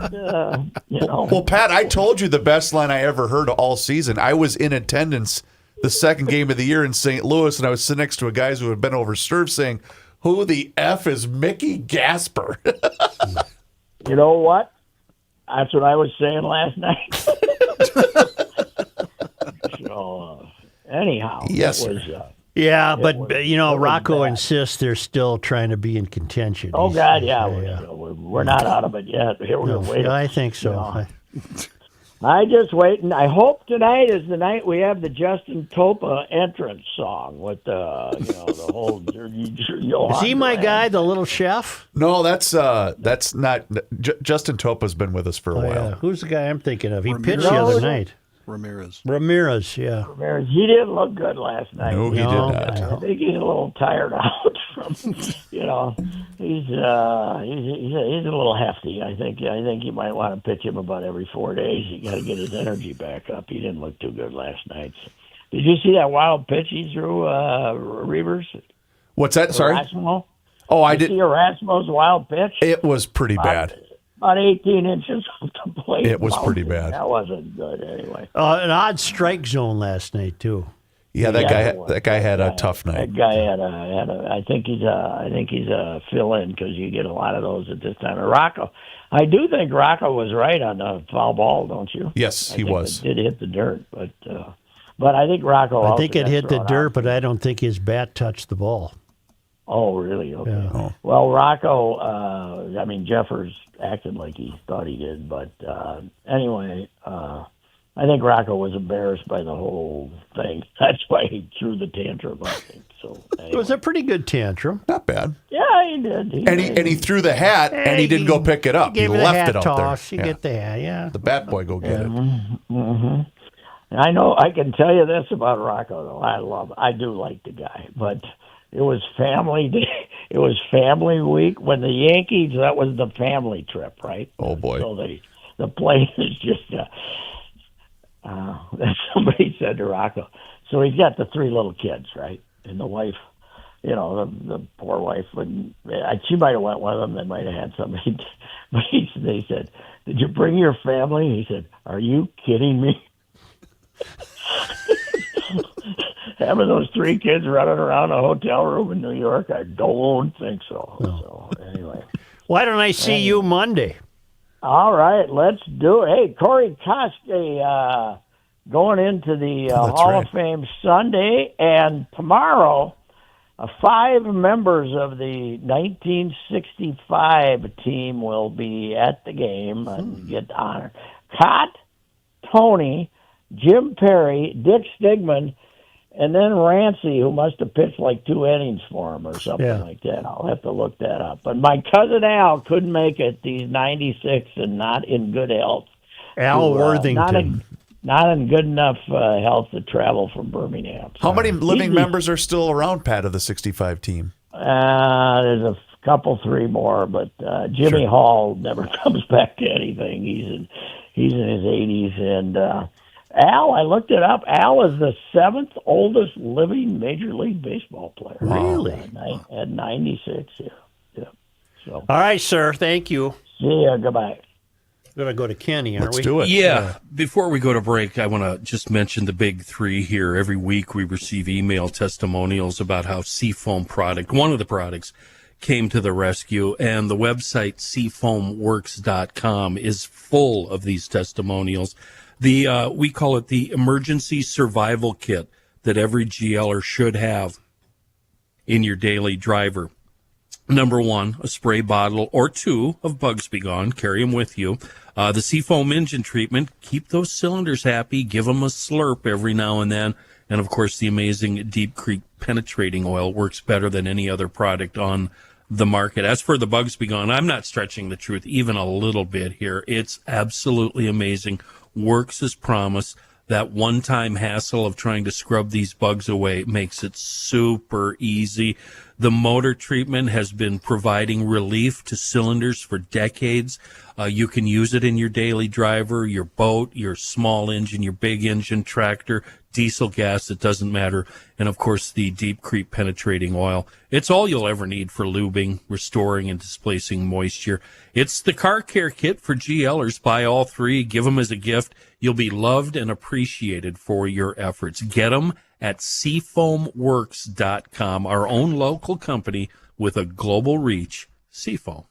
Well, Pat, I told you the best line I ever heard all season. I was in attendance the second game of the year in St. Louis, and I was sitting next to a guy who had been overserved saying, "Who the F is Mickey Gasper?" You know what? That's what I was saying last night. So, anyhow, yes, it was, Rocco insists they're still trying to be in contention. Oh, God, yeah. We're not out of it yet. Here we're waiting. I think so. I just waiting. I hope tonight is the night we have the Justin Topa entrance song with the whole. Is he my guy, the little chef? No, that's not. Justin Topa's been with us for a while. Yeah. Who's the guy I'm thinking of? He pitched the other night. Ramirez, yeah. Ramirez. He didn't look good last night. No, he did not. I think he's a little tired out from. He's a little hefty. I think you might want to pitch him about every 4 days. You got to get his energy back up. He didn't look too good last night. Did you see that wild pitch he threw, Reavers? What's that? Sorry. Erasmo? Oh, I did. See Erasmo's wild pitch? It was pretty bad. About 18 inches off the plate. It was pretty bad. That wasn't good anyway. An odd strike zone last night too. Yeah, that guy had a tough night. That guy had a. I think he's a fill in because you get a lot of those at this time. And Rocco, I do think Rocco was right on the foul ball, don't you? Yes, he was. It did hit the dirt, but I think Rocco. I think it hit the dirt, but I don't think his bat touched the ball. Oh, really? Okay. Yeah. Oh. Well, Rocco, Jeffers acted like he thought he did, but anyway, I think Rocco was embarrassed by the whole thing. That's why he threw the tantrum, I think. So anyway. It was a pretty good tantrum. Not bad. Yeah, he did. He threw the hat, and he didn't go pick it up. He left it out toss. there. You get the hat, yeah. The bat boy go get it. Mm-hmm. I know. I can tell you this about Rocco, though. I do like the guy, but it was family day. It was family week when the Yankees. That was the family trip, right? Oh boy! So the plane is just. Somebody said to Rocco. So he's got the 3 little kids, right, and the wife. The poor wife. And she might have went with them. They might have had somebody. But they said, "Did you bring your family?" He said, "Are you kidding me?" Having those 3 kids running around a hotel room in New York, I don't think so. No. So anyway, why don't I see you Monday? All right, let's do it. Hey, Corey Koske going into the Hall of Fame Sunday, and tomorrow, 5 members of the 1965 team will be at the game and get honored. Cott, Tony, Jim Perry, Dick Stigman, and then Rancy, who must have pitched like 2 innings for him or something like that. I'll have to look that up. But my cousin Al couldn't make it. He's 96 and not in good health. Al Worthington. Not in good enough health to travel from Birmingham. How many living members are still around, Pat, of the 65 team? There's a couple, 3 more, but Jimmy Hall never comes back to anything. He's in his 80s, and Al, I looked it up. Al is the 7th oldest living Major League Baseball player. Really? At 96, yeah. So. All right, sir. Thank you. See ya. Goodbye. We're going to go to Kenny, aren't we? Let's do it. Yeah. Before we go to break, I want to just mention the big 3 here. Every week we receive email testimonials about how Seafoam product, one of the products, came to the rescue, and the website seafoamworks.com is full of these testimonials. We call it the emergency survival kit that every GLer should have in your daily driver. Number 1, a spray bottle or 2 of Bugs Be Gone. Carry them with you. The Seafoam engine treatment. Keep those cylinders happy. Give them a slurp every now and then. And, of course, the amazing Deep Creek penetrating oil works better than any other product on the market. As for the Bugs Be Gone, I'm not stretching the truth even a little bit here. It's absolutely amazing. Works as promised. That one-time hassle of trying to scrub these bugs away makes it super easy. The motor treatment has been providing relief to cylinders for decades. You can use it in your daily driver, your boat, your small engine, your big engine, tractor, diesel, gas, it doesn't matter. And, of course, the deep creep penetrating oil. It's all you'll ever need for lubing, restoring, and displacing moisture. It's the car care kit for GLers. Buy all three. Give them as a gift. You'll be loved and appreciated for your efforts. Get them at seafoamworks.com, our own local company with a global reach, Seafoam.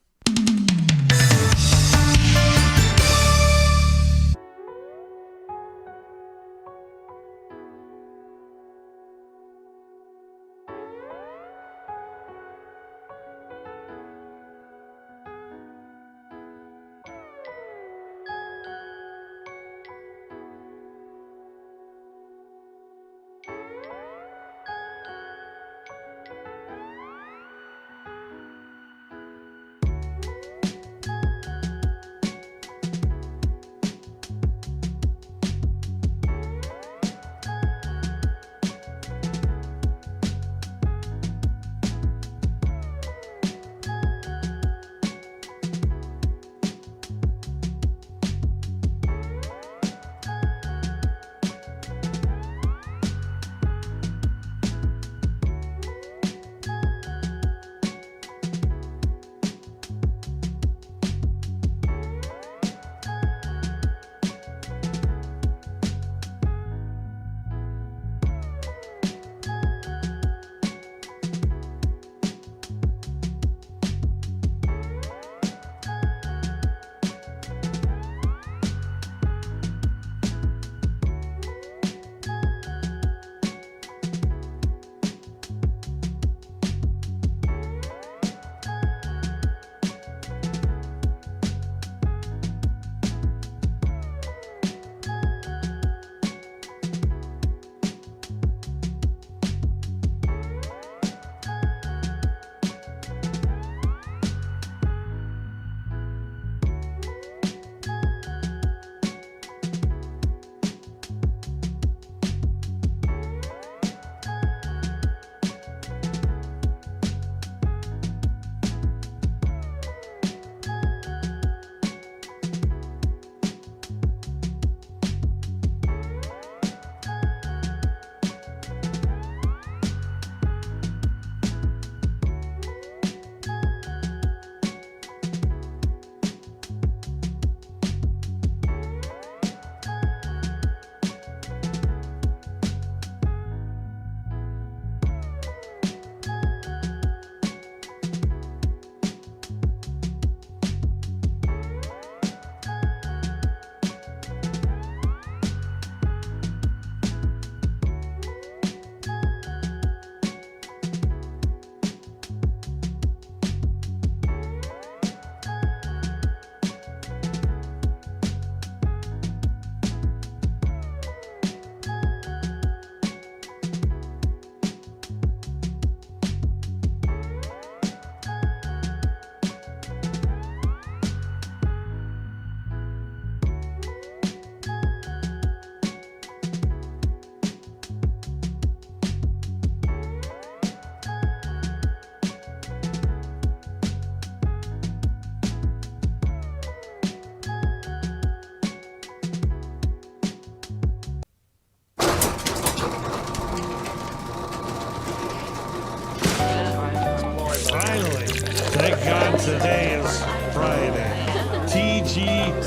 Finally. Thank God today is Friday. TGTI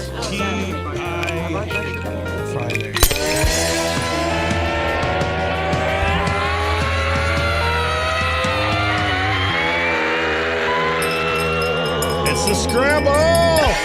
Friday. It's the Scramble!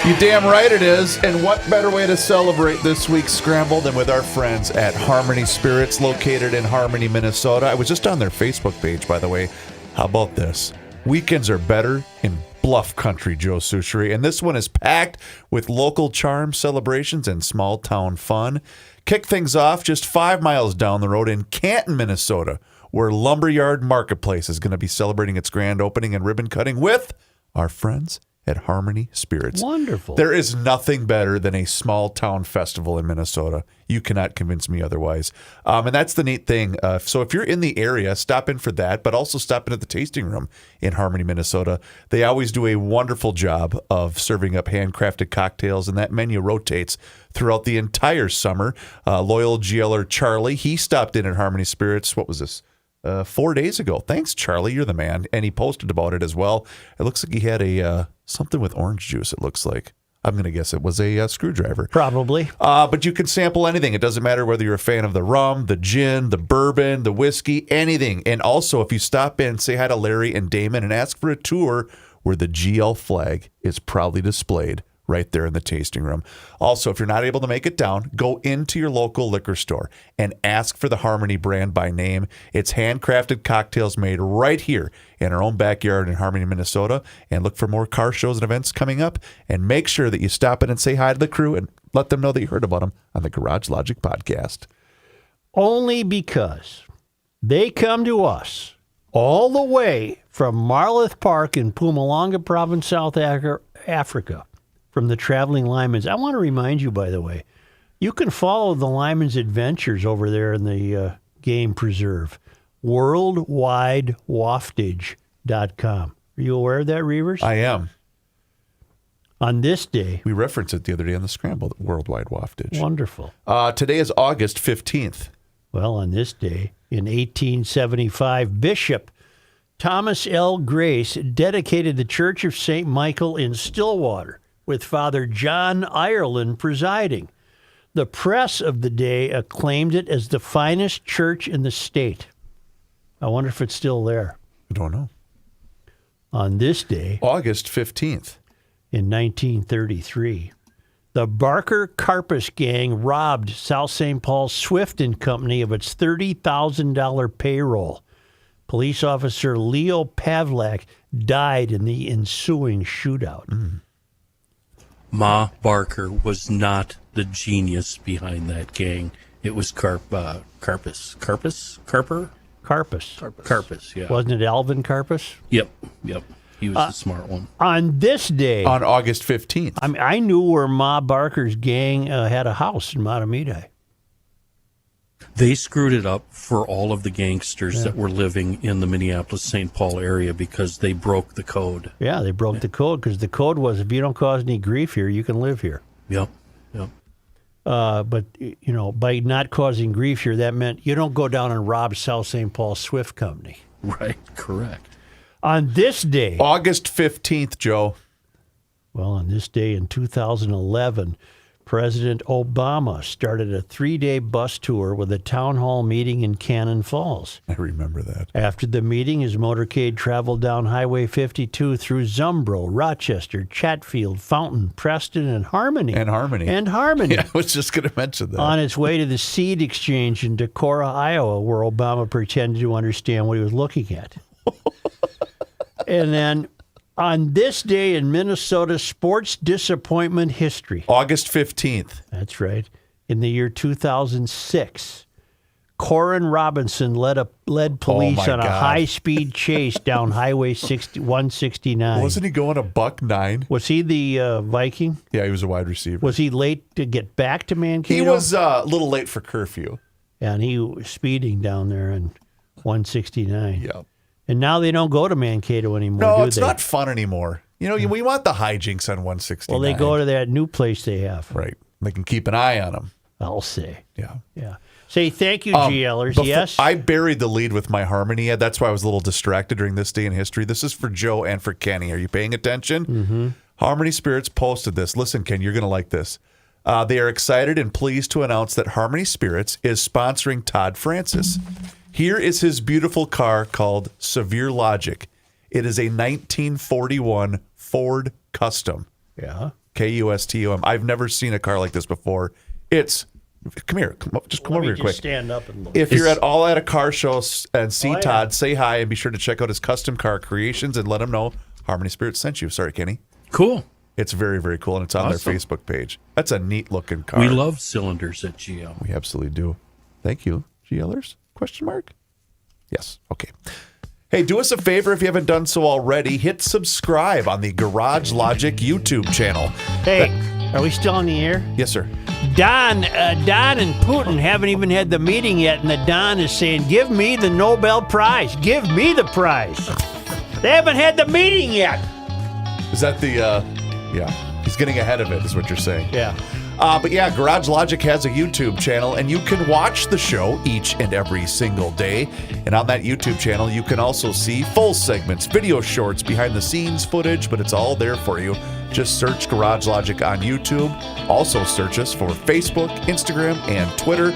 You damn right it is. And what better way to celebrate this week's Scramble than with our friends at Harmony Spirits, located in Harmony, Minnesota. I was just on their Facebook page, by the way. How about this? Weekends are better in Bluff Country, Joe Souchery, and this one is packed with local charm, celebrations, and small-town fun. Kick things off just 5 miles down the road in Canton, Minnesota, where Lumberyard Marketplace is going to be celebrating its grand opening and ribbon cutting with our friends at Harmony Spirits. Wonderful. There is nothing better than a small town festival in Minnesota. You cannot convince me otherwise. And that's the neat thing. So if you're in the area, stop in for that, but also stop in at the tasting room in Harmony, Minnesota. They always do a wonderful job of serving up handcrafted cocktails, and that menu rotates throughout the entire summer. Loyal GLer Charlie, he stopped in at Harmony Spirits. What was this? 4 days ago. Thanks, Charlie. You're the man. And he posted about it as well. It looks like he had a something with orange juice, it looks like. I'm going to guess it was a screwdriver. Probably. But you can sample anything. It doesn't matter whether you're a fan of the rum, the gin, the bourbon, the whiskey, anything. And also, if you stop in, say hi to Larry and Damon and ask for a tour where the GL flag is proudly displayed right there in the tasting room. Also, if you're not able to make it down, go into your local liquor store and ask for the Harmony brand by name. It's handcrafted cocktails made right here in our own backyard in Harmony, Minnesota. And look for more car shows and events coming up. And make sure that you stop in and say hi to the crew and let them know that you heard about them on the Garage Logic podcast. Only because they come to us all the way from Marloth Park in Mpumalanga Province, South Africa. From the Traveling Lyman's. I want to remind you, by the way, you can follow the Lyman's adventures over there in the game preserve. WorldwideWaftage.com. Are you aware of that, Reavers? I am. On this day. We referenced it the other day on the Scramble, Worldwide Waftage. Wonderful. Today is August 15th. Well, on this day, in 1875, Bishop Thomas L. Grace dedicated the Church of St. Michael in Stillwater, with Father John Ireland presiding. The press of the day acclaimed it as the finest church in the state. I wonder if it's still there. I don't know. On this day, August 15th, in 1933, the Barker Karpus gang robbed South St. Paul Swift and Company of its $30,000 payroll. Police officer Leo Pavlak died in the ensuing shootout. Ma Barker was not the genius behind that gang. It was Karpus, yeah. Wasn't it Alvin Karpus? Yep. He was the smart one. On this day, on August 15th. I knew where Ma Barker's gang had a house in Matamidi. They screwed it up for all of the gangsters that were living in the Minneapolis-St. Paul area because they broke the code. Yeah, they broke the code because the code was if you don't cause any grief here, you can live here. Yep. But, by not causing grief here, that meant you don't go down and rob South St. Paul Swift Company. Right, correct. On this day, August 15th, Joe. Well, on this day in 2011, President Obama started a 3-day bus tour with a town hall meeting in Cannon Falls. I remember that. After the meeting, his motorcade traveled down Highway 52 through Zumbro, Rochester, Chatfield, Fountain, Preston, and Harmony. And Harmony. Yeah, I was just going to mention that. On its way to the Seed Exchange in Decorah, Iowa, where Obama pretended to understand what he was looking at. And then on this day in Minnesota sports disappointment history. August 15th. That's right. In the year 2006, Corin Robinson led police on a high-speed chase down Highway 169. Wasn't he going a $109? Was he the Viking? Yeah, he was a wide receiver. Was he late to get back to Mankato? He was a little late for curfew. And he was speeding down there in 169. Yeah. And now they don't go to Mankato anymore, No, do it's they? not fun anymore. We want the hijinks on 169. Well, they go to that new place they have. Right. They can keep an eye on them. I'll say. Yeah. Say thank you, GLers. Yes? I buried the lead with my Harmony ad. That's why I was a little distracted during this day in history. This is for Joe and for Kenny. Are you paying attention? Mm-hmm. Harmony Spirits posted this. Listen, Ken, you're going to like this. They are excited and pleased to announce that Harmony Spirits is sponsoring Todd Francis. Here is his beautiful car called Severe Logic. It is a 1941 Ford Custom. Yeah. Custom. I've never seen a car like this before. It's come here. Come over here quick. Stand up and look. If you're at a car show and see yeah. Todd, say hi and be sure to check out his custom car creations and let him know Harmony Spirits sent you. Sorry, Kenny. Cool. It's very, very cool, and it's on their Facebook page. That's a neat looking car. We love cylinders at GL. We absolutely do. Thank you, GLers? ? Yes. Okay. Hey, do us a favor if you haven't done so already. Hit subscribe on the Garage Logic YouTube channel. Hey, are we still on the air? Yes, sir. Don and Putin haven't even had the meeting yet, and the Don is saying, give me the Nobel Prize. Give me the prize. They haven't had the meeting yet. Is that the, yeah, he's getting ahead of it, is what you're saying. Yeah. But yeah, Garage Logic has a YouTube channel, and you can watch the show each and every single day. And on that YouTube channel, you can also see full segments, video shorts, behind-the-scenes footage, but it's all there for you. Just search Garage Logic on YouTube. Also search us for Facebook, Instagram, and Twitter.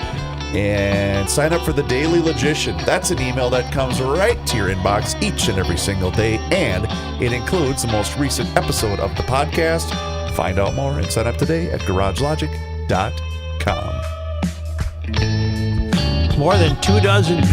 And sign up for the Daily Logician. That's an email that comes right to your inbox each and every single day, and it includes the most recent episode of the podcast. Find out more and sign up today at garagelogic.com. More than 24 people.